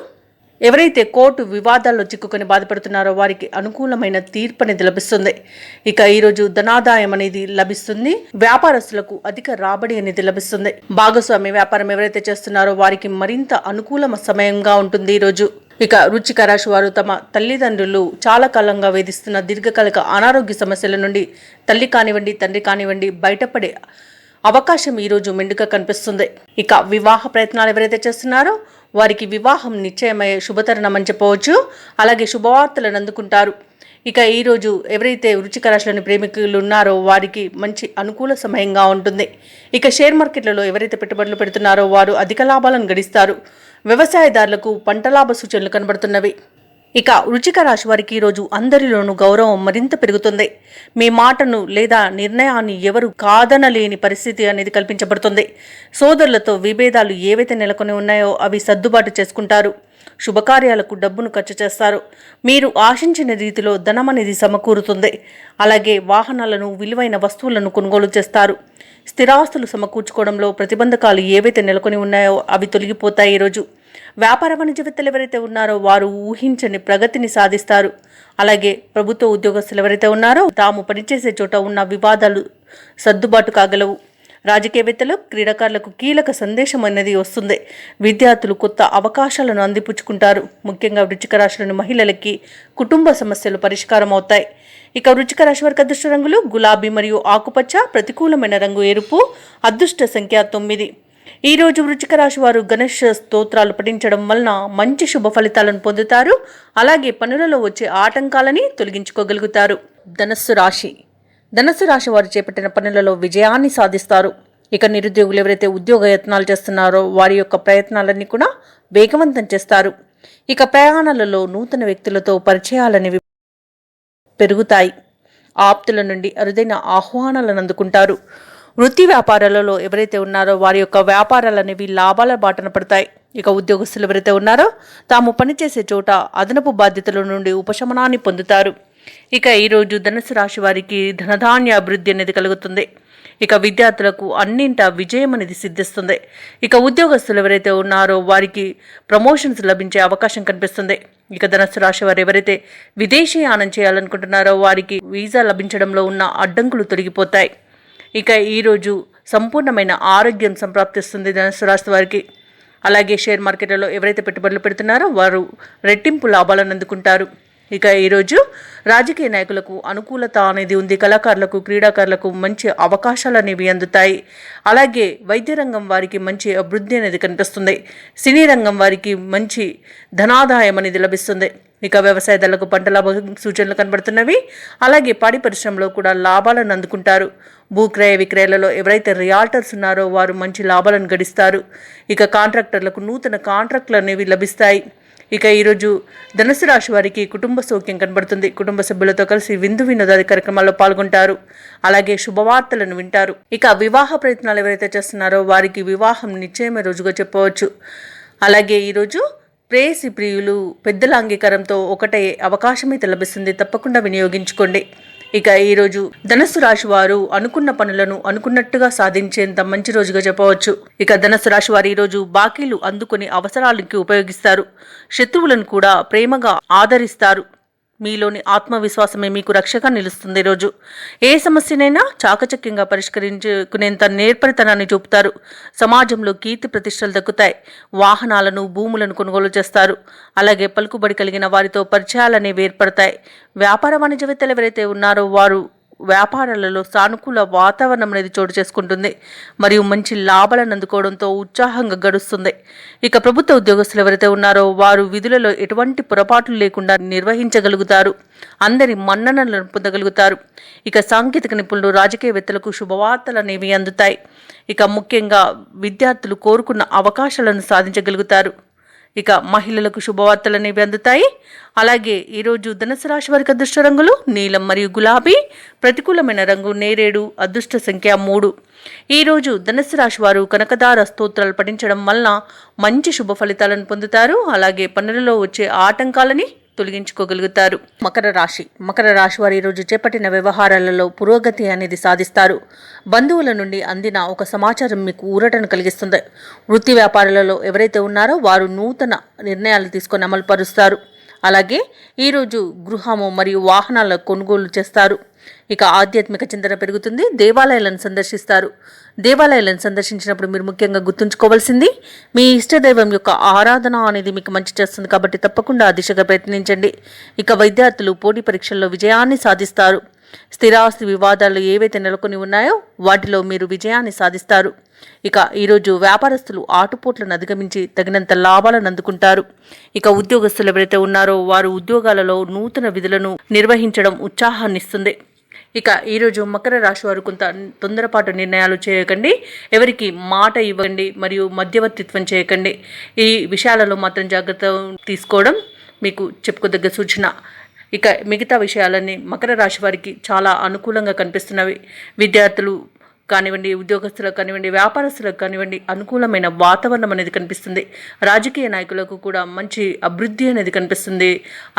S1: ఎవరైతే కోర్టు వివాదాల్లో చిక్కుకొని బాధపడుతున్నారో వారికి అనుకూలమైన తీర్పు అనేది లభిస్తుంది. ఇక ఈరోజు ధనాదాయం అనేది లభిస్తుంది. వ్యాపారస్తులకు అధిక రాబడి అనేది లభిస్తుంది. భాగస్వామి వ్యాపారం ఎవరైతే చేస్తున్నారో వారికి మరింత అనుకూల సమయంగా ఉంటుంది ఈరోజు. ఇక వృశ్చిక రాశి వారు తమ తల్లిదండ్రులు చాలా కాలంగా వేధిస్తున్న దీర్ఘకాలిక అనారోగ్య సమస్యల నుండి తల్లి కానివ్వండి, తండ్రి కానివ్వండి బయటపడే అవకాశం ఈరోజు మెండుగా కనిపిస్తుంది. ఇక వివాహ ప్రయత్నాలు ఎవరైతే చేస్తున్నారో వారికి వివాహం నిశ్చయమయ్యే శుభతరుణం అని చెప్పవచ్చు. అలాగే శుభవార్తలను అందుకుంటారు. ఇక ఈరోజు ఎవరైతే వృశ్చిక రాశిలోని ప్రేమికులు ఉన్నారో వారికి మంచి అనుకూల సమయంగా ఉంటుంది. ఇక షేర్ మార్కెట్లలో ఎవరైతే పెట్టుబడులు పెడుతున్నారో వారు అధిక లాభాలను గడిస్తారు. వ్యవసాయదారులకు పంట లాభ సూచనలు కనబడుతున్నవి. ఇక వృశ్చిక రాశి వారికి ఈరోజు అందరిలోనూ గౌరవం మరింత పెరుగుతుంది. మీ మాటను లేదా నిర్ణయాన్ని ఎవరు కాదనలేని పరిస్థితి అనేది కల్పించబడుతుంది. సోదరులతో విభేదాలు ఏవైతే నెలకొని ఉన్నాయో అవి సర్దుబాటు చేసుకుంటారు. శుభకార్యాలకు డబ్బును ఖర్చు చేస్తారు. మీరు ఆశించిన రీతిలో ధనం అనేది సమకూరుతుంది. అలాగే వాహనాలను, విలువైన వస్తువులను కొనుగోలు చేస్తారు. స్థిరాస్తులు సమకూర్చుకోవడంలో ప్రతిబంధకాలు ఏవైతే నెలకొని ఉన్నాయో అవి తొలగిపోతాయి. ఈరోజు వ్యాపార వాణిజ్యవేత్తలు ఎవరైతే ఉన్నారో వారు ఊహించని ప్రగతిని సాధిస్తారు. అలాగే ప్రభుత్వ ఉద్యోగస్తులు ఎవరైతే ఉన్నారో తాము పనిచేసే చోట ఉన్న వివాదాలు సర్దుబాటు కాగలవు. రాజకీయవేత్తలు, క్రీడాకారులకు కీలక సందేశం అనేది వస్తుంది. విద్యార్థులు కొత్త అవకాశాలను అందిపుచ్చుకుంటారు. ముఖ్యంగా వృశ్చిక రాశిలోని మహిళలకి కుటుంబ సమస్యలు పరిష్కారం అవుతాయి. ఇక వృశ్చిక రాశి వారికి అదృష్ట రంగులు గులాబీ మరియు ఆకుపచ్చ, ప్రతికూలమైన రంగు ఎరుపు, అదృష్ట సంఖ్య 9. ఈరోజు వృశ్చిక రాశి వారు గణేష్ స్తోత్రాలు పఠించడం వలన మంచి శుభ ఫలితాలను పొందుతారు. అలాగే పనులలో వచ్చే ఆటంకాలని తొలగించుకోగలుగుతారు. ధనస్సు రాశి వారు చేపట్టిన పనులలో విజయాన్ని సాధిస్తారు. ఇక నిరుద్యోగులు ఎవరైతే ఉద్యోగ యత్నాలు చేస్తున్నారో వారి యొక్క ప్రయత్నాలన్నీ కూడా వేగవంతం చేస్తారు. ఇక ప్రయాణాలలో నూతన వ్యక్తులతో పరిచయాలనేవి పెరుగుతాయి. ఆప్తుల నుండి అరుదైన ఆహ్వానాలను అందుకుంటారు. వృత్తి వ్యాపారాలలో ఎవరైతే ఉన్నారో వారి యొక్క వ్యాపారాలనేవి లాభాల బాటన పడతాయి. ఇక ఉద్యోగస్తులు ఎవరైతే ఉన్నారో తాము పనిచేసే చోట అదనపు బాధ్యతల నుండి ఉపశమనాన్ని పొందుతారు. ఇక ఈరోజు ధనుసు రాశి వారికి ధనధాన్య అభివృద్ధి అనేది కలుగుతుంది. ఇక విద్యార్థులకు అన్నింటా విజయం అనేది సిద్ధిస్తుంది. ఇక ఉద్యోగస్తులు ఎవరైతే ఉన్నారో వారికి ప్రమోషన్స్ లభించే అవకాశం కనిపిస్తుంది. ఇక ధనుసు రాశి వారు ఎవరైతే విదేశీయానం చేయాలనుకుంటున్నారో వారికి వీసా లభించడంలో ఉన్న అడ్డంకులు తొలగిపోతాయి. ఇక ఈరోజు సంపూర్ణమైన ఆరోగ్యం సంప్రాప్తిస్తుంది ధనుసు రాశి వారికి. అలాగే షేర్ మార్కెట్లలో ఎవరైతే పెట్టుబడులు పెడుతున్నారో వారు రెట్టింపు లాభాలను అందుకుంటారు. ఇక ఈరోజు రాజకీయ నాయకులకు అనుకూలత అనేది ఉంది. కళాకారులకు, క్రీడాకారులకు మంచి అవకాశాలు అనేవి అందుతాయి. అలాగే వైద్య రంగం వారికి మంచి అభివృద్ధి అనేది కనిపిస్తుంది. సినీ రంగం వారికి మంచి ధనాదాయం అనేది లభిస్తుంది. ఇక వ్యవసాయదారులకు పంట లాభ సూచనలు కనబడుతున్నవి. అలాగే పాడి పరిశ్రమలో కూడా లాభాలను అందుకుంటారు. భూక్రయ విక్రయాలలో ఎవరైతే రియాల్టర్స్ ఉన్నారో వారు మంచి లాభాలను గడిస్తారు. ఇక కాంట్రాక్టర్లకు నూతన కాంట్రాక్టులు అనేవి లభిస్తాయి. ఇక ఈరోజు ధనుసు రాశి వారికి కుటుంబ సౌఖ్యం కనబడుతుంది. కుటుంబ సభ్యులతో కలిసి విందు వినోదాది కార్యక్రమాల్లో పాల్గొంటారు. అలాగే శుభవార్తలను వింటారు. ఇక వివాహ ప్రయత్నాలు ఎవరైతే చేస్తున్నారో వారికి వివాహం నిశ్చయమే రోజుగా చెప్పవచ్చు. అలాగే ఈరోజు ప్రేయసి ప్రియులు పెద్దల అంగీకారంతో ఒకటే అవకాశం అయితే లభిస్తుంది. తప్పకుండా వినియోగించుకోండి. ఇక ఈరోజు ధనుసు రాశి వారు అనుకున్న పనులను అనుకున్నట్టుగా సాధించేంత మంచి రోజుగా చెప్పవచ్చు. ఇక ధనుసు రాశి వారు ఈరోజు బాకీలు అందుకుని అవసరాలకి ఉపయోగిస్తారు. శత్రువులను కూడా ప్రేమగా ఆదరిస్తారు. మీలోని ఆత్మవిశ్వాసమే మీకు రక్షగా నిలుస్తుంది. ఈరోజు ఏ సమస్యనైనా చాకచక్యంగా పరిష్కరించుకునేంత నేర్పరితనాన్ని చూపుతారు. సమాజంలో కీర్తి ప్రతిష్టలు దక్కుతాయి. వాహనాలను, భూములను కొనుగోలు చేస్తారు. అలాగే పలుకుబడి కలిగిన వారితో పరిచయాలనేవి ఏర్పడతాయి. వ్యాపార వాణిజ్యవేత్తలు ఎవరైతే ఉన్నారో వారు వ్యాపారాలలో సానుకూల వాతావరణం అనేది చోటు చేసుకుంటుంది. మరియు మంచి లాభాలను అందుకోవడంతో ఉత్సాహంగా గడుస్తుంది. ఇక ప్రభుత్వ ఉద్యోగస్తులు ఎవరైతే ఉన్నారో వారు విధులలో ఎటువంటి పొరపాట్లు లేకుండా నిర్వహించగలుగుతారు. అందరి మన్ననలను పొందగలుగుతారు. ఇక సాంకేతిక నిపుణులు, రాజకీయవేత్తలకు శుభవార్తలు అనేవి అందుతాయి. ఇక ముఖ్యంగా విద్యార్థులు కోరుకున్న అవకాశాలను సాధించగలుగుతారు. ఇక మహిళలకు శుభవార్తలు అనేవి అందుతాయి. అలాగే ఈరోజు ధనుసు రాశి వారికి అదృష్ట రంగులు నీలం మరియు గులాబీ. ప్రతికూలమైన రంగు నేరేడు. అదృష్ట సంఖ్య 3. ఈరోజు ధనుసు రాశి వారు కనకదార స్తోత్రాలు పఠించడం వలన మంచి శుభ ఫలితాలను పొందుతారు. అలాగే పనులలో వచ్చే ఆటంకాలని తొలగించుకోగలుగుతారు. మకర రాశి వారు ఈరోజు చేపట్టిన వ్యవహారాలలో పురోగతి అనేది సాధిస్తారు. బంధువుల నుండి అందిన ఒక సమాచారం మీకు ఊరటను కలిగిస్తుంది. వృత్తి వ్యాపారాలలో ఎవరైతే ఉన్నారో వారు నూతన నిర్ణయాలు తీసుకొని అమలు పరుస్తారు. అలాగే ఈరోజు గృహము మరియు వాహనాల కొనుగోలు చేస్తారు. ఇక ఆధ్యాత్మిక చింతన పెరుగుతుంది. దేవాలయాలను సందర్శిస్తారు. దేవాలయాలను సందర్శించినప్పుడు మీరు ముఖ్యంగా గుర్తుంచుకోవాల్సింది మీ ఇష్టదైవం యొక్క ఆరాధన అనేది మీకు మంచి చేస్తుంది. కాబట్టి తప్పకుండా ఆ దిశగా ప్రయత్నించండి. ఇక విద్యార్థులు పోటీ పరీక్షల్లో విజయాన్ని సాధిస్తారు. స్థిరాస్తి వివాదాలు ఏవైతే నెలకొని ఉన్నాయో వాటిలో మీరు విజయాన్ని సాధిస్తారు. ఇక ఈరోజు వ్యాపారస్తులు ఆటుపోట్లను అధిగమించి తగినంత లాభాలను అందుకుంటారు. ఇక ఉద్యోగస్తులు ఎవరైతే ఉన్నారో వారు ఉద్యోగాలలో నూతన విధులను నిర్వహించడం ఉత్సాహాన్నిస్తుంది. ఇక ఈరోజు మకర రాశి వారు కొంత తొందరపాటు నిర్ణయాలు చేయకండి. ఎవరికి మాట ఇవ్వండి మరియు మధ్యవర్తిత్వం చేయకండి. ఈ విషయాలలో మాత్రం జాగ్రత్త తీసుకోవడం మీకు చెప్పుకోదగ్గ సూచన. ఇక మిగతా విషయాలన్నీ మకర రాశి వారికి చాలా అనుకూలంగా కనిపిస్తున్నవి. విద్యార్థులు కానివ్వండి, ఉద్యోగస్తులకు కానివ్వండి, వ్యాపారస్తులకు కానివ్వండి అనుకూలమైన వాతావరణం అనేది కనిపిస్తుంది. రాజకీయ నాయకులకు కూడా మంచి అభివృద్ధి అనేది కనిపిస్తుంది.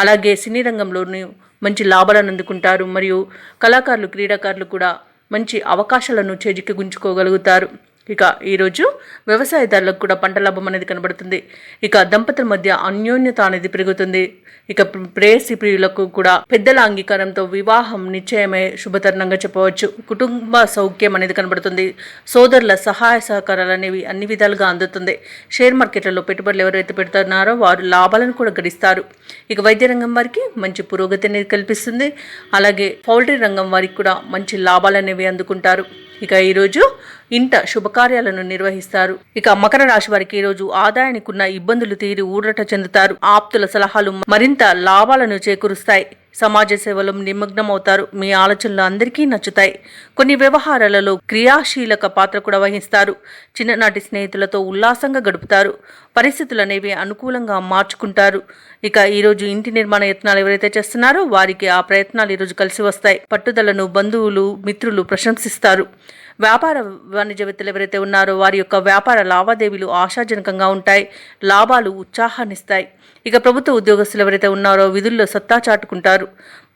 S1: అలాగే సినీ రంగంలోని మంచి లాభాలను అందుకుంటారు. మరియు కళాకారులు, క్రీడాకారులు కూడా మంచి అవకాశాలను చేజిక్కించుకోగలుగుతారు. ఇక ఈరోజు వ్యవసాయదారులకు కూడా పంట లాభం అనేది కనబడుతుంది. ఇక దంపతుల మధ్య అన్యోన్యత అనేది పెరుగుతుంది. ఇక ప్రేయసి ప్రియులకు కూడా పెద్దల అంగీకారంతో వివాహం నిశ్చయమే శుభతరుణంగా చెప్పవచ్చు. కుటుంబ సౌఖ్యం అనేది కనబడుతుంది. సోదరుల సహాయ సహకారాలు అనేవి అన్ని విధాలుగా అందుతుంది. షేర్ మార్కెట్లలో పెట్టుబడులు ఎవరైతే పెడుతున్నారో వారు లాభాలను కూడా గడిస్తారు. ఇక వైద్య రంగం వారికి మంచి పురోగతి అనేది కల్పిస్తుంది. అలాగే పౌల్ట్రీ రంగం వారికి కూడా మంచి లాభాలు అనేవి అందుకుంటారు. ఇక ఈరోజు ఇంట శుభకార్యాలను నిర్వహిస్తారు. ఇక మకర రాశి వారికి ఈ రోజు ఆదాయానికి ఉన్న ఇబ్బందులు తీరి ఊరట చెందుతారు. ఆప్తుల సలహాలు మరింత లాభాలను చేకూరుస్తాయి. సమాజ సేవలో నిమగ్నమవుతారు. మీ ఆలోచనలు అందరికీ నచ్చుతాయి. కొన్ని వ్యవహారాలలో క్రియాశీలక పాత్ర కూడా వహిస్తారు. చిన్ననాటి స్నేహితులతో ఉల్లాసంగా గడుపుతారు. పరిస్థితులు అనేవి అనుకూలంగా మార్చుకుంటారు. ఇక ఈరోజు ఇంటి నిర్మాణ యత్నాలు ఎవరైతే చేస్తున్నారో వారికి ఆ ప్రయత్నాలు ఈరోజు కలిసి వస్తాయి. పట్టుదలను బంధువులు మిత్రులు ప్రశంసిస్తారు. వ్యాపార వాణిజ్యవేత్తలు ఎవరైతే ఉన్నారో వారి యొక్క వ్యాపార లావాదేవీలు ఆశాజనకంగా ఉంటాయి. లాభాలు ఉత్సాహాన్నిస్తాయి. ఇక ప్రభుత్వ ఉద్యోగస్తులు ఎవరైతే ఉన్నారో విధుల్లో సత్తా చాటుకుంటారు.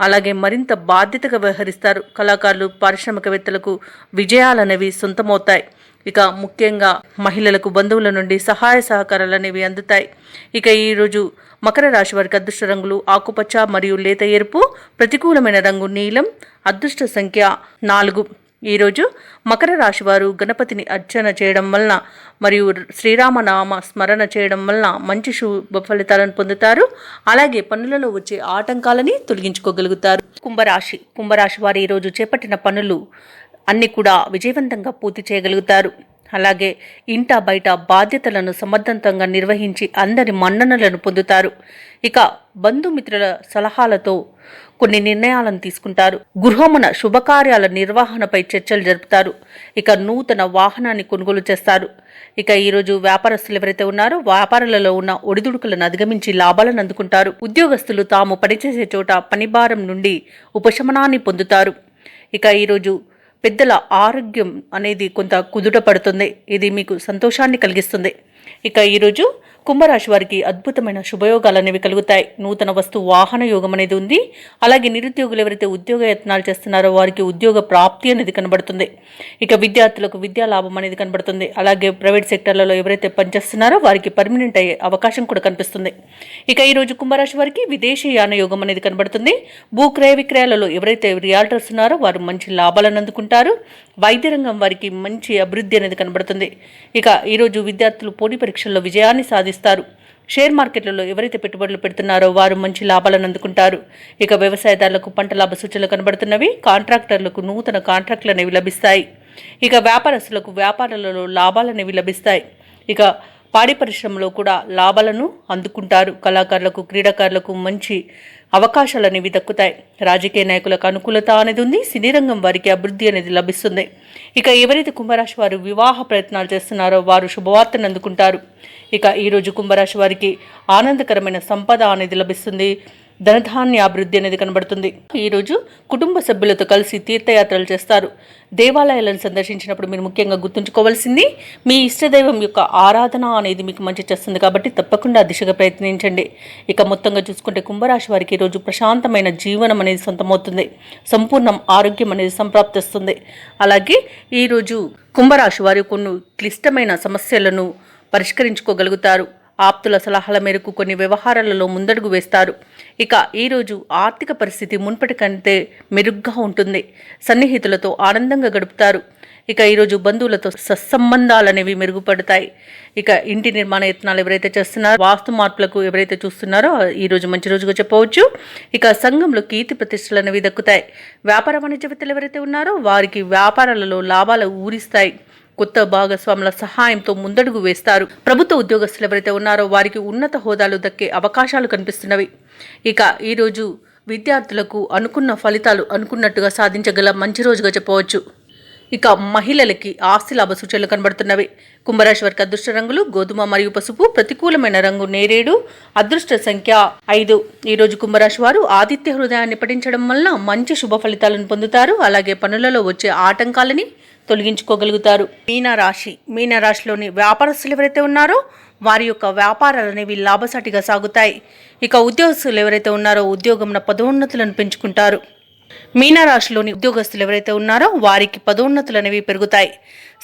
S1: అలాగే మరింత బాధ్యతగా వ్యవహరిస్తారు. కళాకారులు పారిశ్రామికవేత్తలకు విజయాలనేవి సొంతమవుతాయి. ఇక ముఖ్యంగా మహిళలకు బంధువుల నుండి సహాయ సహకారాలు అనేవి అందుతాయి. ఇక ఈరోజు మకర రాశి వారికి అదృష్ట రంగులు ఆకుపచ్చ మరియు లేత ఎరుపు, ప్రతికూలమైన రంగు నీలం, అదృష్ట సంఖ్య 4. ఈరోజు మకర రాశి వారు గణపతిని అర్చన చేయడం వలన మరియు శ్రీరామనామ స్మరణ చేయడం వలన మంచి శుభ ఫలితాలను పొందుతారు. అలాగే పనులలో వచ్చే ఆటంకాలని తొలగించుకోగలుగుతారు. కుంభరాశి వారు ఈరోజు చేపట్టిన పనులు అన్ని కూడా విజయవంతంగా పూర్తి చేయగలుగుతారు. అలాగే ఇంట బయట బాధ్యతలను సమర్థవంతంగా నిర్వహించి అందరి మన్ననలను పొందుతారు. ఇక బంధుమిత్రుల సలహాలతో కొన్ని నిర్ణయాలను తీసుకుంటారు. గృహమున శుభకార్యాల నిర్వహణపై చర్చలు జరుపుతారు. ఇక నూతన వాహనాన్ని కొనుగోలు చేస్తారు. ఇక ఈరోజు వ్యాపారస్తులు ఎవరైతే ఉన్నారో వ్యాపారాలలో ఉన్న ఒడిదుడుకులను అధిగమించి లాభాలను అందుకుంటారు. ఉద్యోగస్తులు తాము పనిచేసే చోట పనిభారం నుండి ఉపశమనాన్ని పొందుతారు. ఇక ఈరోజు పెద్దల ఆరోగ్యం అనేది కొంత కుదుట పడుతుంది. ఇది మీకు సంతోషాన్ని కలిగిస్తుంది. ఇక ఈరోజు కుంభరాశి వారికి అద్భుతమైన శుభయోగాలు అనేవి కలుగుతాయి. నూతన వస్తు వాహన యోగం అనేది ఉంది. అలాగే నిరుద్యోగులు ఎవరైతే ఉద్యోగ యత్నాలు చేస్తున్నారో వారికి ఉద్యోగ ప్రాప్తి అనేది కనబడుతుంది. ఇక విద్యార్థులకు విద్యా లాభం అనేది కనబడుతుంది. అలాగే ప్రైవేట్ సెక్టర్లలో ఎవరైతే పనిచేస్తున్నారో వారికి పర్మనెంట్ అయ్యే అవకాశం కూడా కనిపిస్తుంది. ఇక ఈరోజు కుంభరాశి వారికి విదేశీ యాన యోగం అనేది కనబడుతుంది. భూక్రయ విక్రయాలలో ఎవరైతే రియాల్టర్స్ ఉన్నారో వారు మంచి లాభాలను అందుకుంటారు. వైద్య రంగం వారికి మంచి అభివృద్ధి అనేది కనబడుతుంది. ఇక ఈరోజు విద్యార్థులు పోటీ పరీక్షల్లో విజయాన్ని సాధిస్తారు. షేర్ మార్కెట్లలో ఎవరైతే పెట్టుబడులు పెడుతున్నారో వారు మంచి లాభాలను అందుకుంటారు. ఇక వ్యవసాయదారులకు పంట లాభ సూచనలు కనబడుతున్నవి. కాంట్రాక్టర్లకు నూతన కాంట్రాక్టులు అనేవి లభిస్తాయి. ఇక వ్యాపారస్తులకు వ్యాపారాలలో లాభాలు అనేవి లభిస్తాయి. ఇక పాడి పరిశ్రమలో కూడా లాభాలను అందుకుంటారు. కళాకారులకు క్రీడాకారులకు మంచి అవకాశాలు అనేవి దక్కుతాయి. రాజకీయ నాయకులకు అనుకూలత అనేది ఉంది. సినీ రంగం వారికి అభివృద్ధి అనేది లభిస్తుంది. ఇక ఎవరైతే కుంభరాశి వారు వివాహ ప్రయత్నాలు చేస్తున్నారో వారు శుభవార్తను అందుకుంటారు. ఇక ఈరోజు కుంభరాశి వారికి ఆనందకరమైన సంపద అనేది లభిస్తుంది. ధనధాన్య అభివృద్ధి అనేది కనబడుతుంది. ఈరోజు కుటుంబ సభ్యులతో కలిసి తీర్థయాత్రలు చేస్తారు. దేవాలయాలను సందర్శించినప్పుడు మీరు ముఖ్యంగా గుర్తుంచుకోవాల్సింది మీ ఇష్టదైవం యొక్క ఆరాధన అనేది మీకు మంచి చేస్తుంది. కాబట్టి తప్పకుండా దిశగా ప్రయత్నించండి. ఇక మొత్తంగా చూసుకుంటే కుంభరాశి వారికి ఈరోజు ప్రశాంతమైన జీవనం అనేది సొంతమవుతుంది. సంపూర్ణ ఆరోగ్యం అనేది సంప్రాప్తిస్తుంది. అలాగే ఈరోజు కుంభరాశి వారు కొన్ని క్లిష్టమైన సమస్యలను పరిష్కరించుకోగలుగుతారు. ఆప్తుల సలహాల మేరకు కొన్ని వ్యవహారాలలో ముందడుగు వేస్తారు. ఇక ఈరోజు ఆర్థిక పరిస్థితి మున్పటి కంటే మెరుగ్గా ఉంటుంది. సన్నిహితులతో ఆనందంగా గడుపుతారు. ఇక ఈరోజు బంధువులతో సత్సంబంధాలనేవి మెరుగుపడతాయి. ఇక ఇంటి నిర్మాణ యత్నాలు ఎవరైతే చేస్తున్నారో వాస్తు మార్పులకు ఎవరైతే చూస్తున్నారో ఈరోజు మంచి రోజుగా చెప్పవచ్చు. ఇక సంఘంలో కీర్తి ప్రతిష్టలు అనేవి దక్కుతాయి. వ్యాపార వాణిజ్యవేత్తలు ఎవరైతే ఉన్నారో వారికి వ్యాపారాలలో లాభాలు ఊరిస్తాయి. కొత్త భాగస్వాముల సహాయంతో ముందడుగు వేస్తారు. ప్రభుత్వ ఉద్యోగస్తులు ఎవరైతే ఉన్నారో వారికి ఉన్నత హోదాలు దక్కే అవకాశాలు కనిపిస్తున్నవి. ఇక ఈరోజు విద్యార్థులకు అనుకున్న ఫలితాలు అనుకున్నట్టుగా సాధించగల మంచి రోజుగా చెప్పవచ్చు. ఇక మహిళలకి ఆస్తి లాభ సూచనలు కనబడుతున్నవి. కుంభరాశి వారికి అదృష్ట రంగులు గోధుమ మరియు పసుపు, ప్రతికూలమైన రంగు నేరేడు, అదృష్ట సంఖ్య 5. ఈరోజు కుంభరాశి వారు ఆదిత్య హృదయాన్ని పఠించడం వలన మంచి శుభ ఫలితాలను పొందుతారు. అలాగే పనులలో వచ్చే ఆటంకాలని తొలగించుకోగలుగుతారు. మీనరాశిలోని వ్యాపారస్తులు ఎవరైతే ఉన్నారో వారి యొక్క వ్యాపారాలు అనేవి లాభసాటిగా సాగుతాయి. ఇక ఉద్యోగస్తులు ఎవరైతే ఉన్నారో ఉద్యోగంలో పదోన్నతులను పెంచుకుంటారు. మీనరాశిలోని ఉద్యోగస్తులు ఎవరైతే ఉన్నారో వారికి పదోన్నతులు అనేవి పెరుగుతాయి.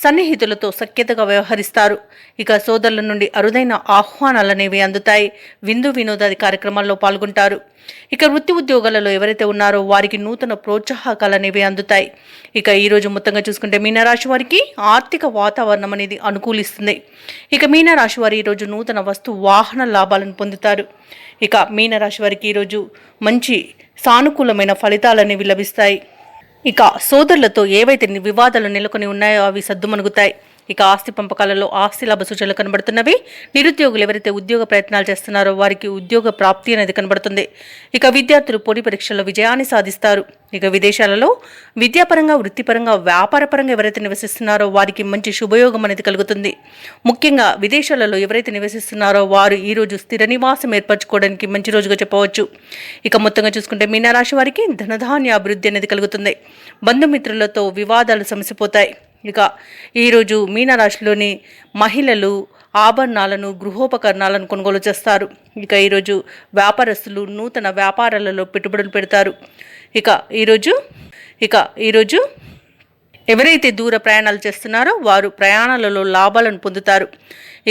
S1: సన్నిహితులతో సఖ్యతగా వ్యవహరిస్తారు. ఇక సోదరుల నుండి అరుదైన ఆహ్వానాలు అనేవి అందుతాయి. విందు వినోదాది కార్యక్రమాల్లో పాల్గొంటారు. ఇక వృత్తి ఉద్యోగాలలో ఎవరైతే ఉన్నారో వారికి నూతన ప్రోత్సాహకాలు అనేవి అందుతాయి. ఇక ఈరోజు మొత్తంగా చూసుకుంటే మీనరాశి వారికి ఆర్థిక వాతావరణం అనేది అనుకూలిస్తుంది. ఇక మీనరాశి వారు ఈరోజు నూతన వస్తు వాహన లాభాలను పొందుతారు. ఇక మీనరాశి వారికి ఈరోజు మంచి సానుకూలమైన ఫలితాలు అనేవి లభిస్తాయి. ఇక సోదరులతో ఏవైతే వివాదాలు నెలకొని ఉన్నాయో అవి సద్దుమణుగుతాయి. ఇక ఆస్తి పంపకాలలో ఆస్తి లాభ సూచనలు కనబడుతున్నవి. నిరుద్యోగులు ఎవరైతే ఉద్యోగ ప్రయత్నాలు చేస్తున్నారో వారికి ఉద్యోగ ప్రాప్తి అనేది కనబడుతుంది. ఇక విద్యార్థులు పోటీ పరీక్షల్లో విజయాన్ని సాధిస్తారు. ఇక విదేశాలలో విద్యాపరంగా, వృత్తిపరంగా, వ్యాపారపరంగా ఎవరైతే నివసిస్తున్నారో వారికి మంచి శుభయోగం అనేది కలుగుతుంది. ముఖ్యంగా విదేశాలలో ఎవరైతే నివసిస్తున్నారో వారు ఈరోజు స్థిర నివాసం ఏర్పరచుకోవడానికి మంచి రోజుగా చెప్పవచ్చు. ఇక మొత్తంగా చూసుకుంటే మీనరాశి వారికి ధనధాన్య అభివృద్ధి అనేది కలుగుతుంది. బంధుమిత్రులతో వివాదాలు సమసిపోతాయి. ఇక ఈరోజు మీనరాశిలోని మహిళలు ఆభరణాలను, గృహోపకరణాలను కొనుగోలు చేస్తారు. ఇక ఈరోజు వ్యాపారస్తులు నూతన వ్యాపారాలలో పెట్టుబడులు పెడతారు. ఇక ఈరోజు ఎవరైతే దూర ప్రయాణాలు చేస్తున్నారో వారు ప్రయాణాలలో లాభాలను పొందుతారు.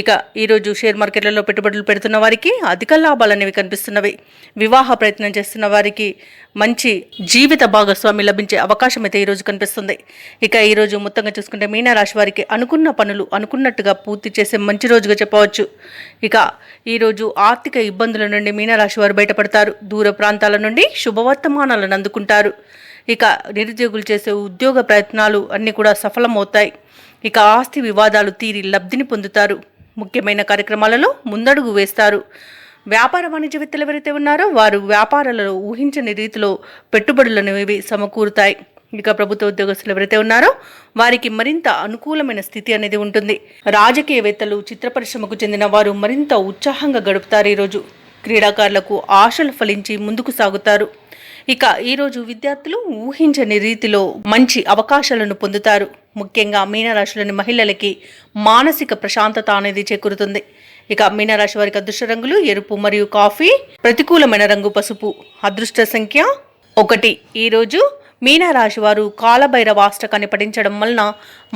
S1: ఇక ఈరోజు షేర్ మార్కెట్లలో పెట్టుబడులు పెడుతున్న వారికి అధిక లాభాలు అనేవి కనిపిస్తున్నవి. వివాహ ప్రయత్నం చేస్తున్న వారికి మంచి జీవిత భాగస్వామి లభించే అవకాశం అయితే ఈరోజు కనిపిస్తుంది. ఇక ఈరోజు మొత్తంగా చూసుకుంటే మీనరాశి వారికి అనుకున్న పనులు అనుకున్నట్టుగా పూర్తి చేసే మంచి రోజుగా చెప్పవచ్చు. ఇక ఈరోజు ఆర్థిక ఇబ్బందుల నుండి మీనరాశి వారు బయటపడతారు. దూర ప్రాంతాల నుండి శుభవర్తమానాలను అందుకుంటారు. ఇక నిరుద్యోగులు చేసే ఉద్యోగ ప్రయత్నాలు అన్నీ కూడా సఫలమవుతాయి. ఇక ఆస్తి వివాదాలు తీరి లబ్ధిని పొందుతారు. ముఖ్యమైన కార్యక్రమాలలో ముందడుగు వేస్తారు. వ్యాపార వాణిజ్యవేత్తలు ఎవరైతే ఉన్నారో వారు వ్యాపారాలలో ఊహించని రీతిలో పెట్టుబడులను ఇవి సమకూరుతాయి. ఇక ప్రభుత్వ ఉద్యోగస్తులు ఎవరైతే ఉన్నారో వారికి మరింత అనుకూలమైన స్థితి అనేది ఉంటుంది. రాజకీయవేత్తలు, చిత్ర పరిశ్రమకు చెందిన వారు మరింత ఉత్సాహంగా గడుపుతారు. ఈరోజు క్రీడాకారులకు ఆశలు ఫలించి ముందుకు సాగుతారు. ఇక ఈరోజు విద్యార్థులు ఊహించని రీతిలో మంచి అవకాశాలను పొందుతారు. ముఖ్యంగా మీనరాశిలోని మహిళలకి మానసిక ప్రశాంతత అనేది చేకూరుతుంది. ఇక మీనరాశి వారికి అదృష్ట రంగులు ఎరుపు మరియు కాఫీ, ప్రతికూలమైన రంగు పసుపు, అదృష్ట సంఖ్య 1. ఈరోజు మీనరాశి వారు కాలభైరవాష్టకాన్ని పఠించడం వలన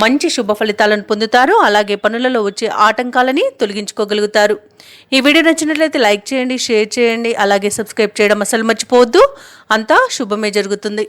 S1: మంచి శుభ ఫలితాలను పొందుతారు. అలాగే పనులలో వచ్చే ఆటంకాలని తొలగించుకోగలుగుతారు. ఈ వీడియో నచ్చినట్లయితే లైక్ చేయండి, షేర్ చేయండి, అలాగే సబ్స్క్రైబ్ చేయడం అసలు మర్చిపోవద్దు. అంతా శుభమే జరుగుతుంది.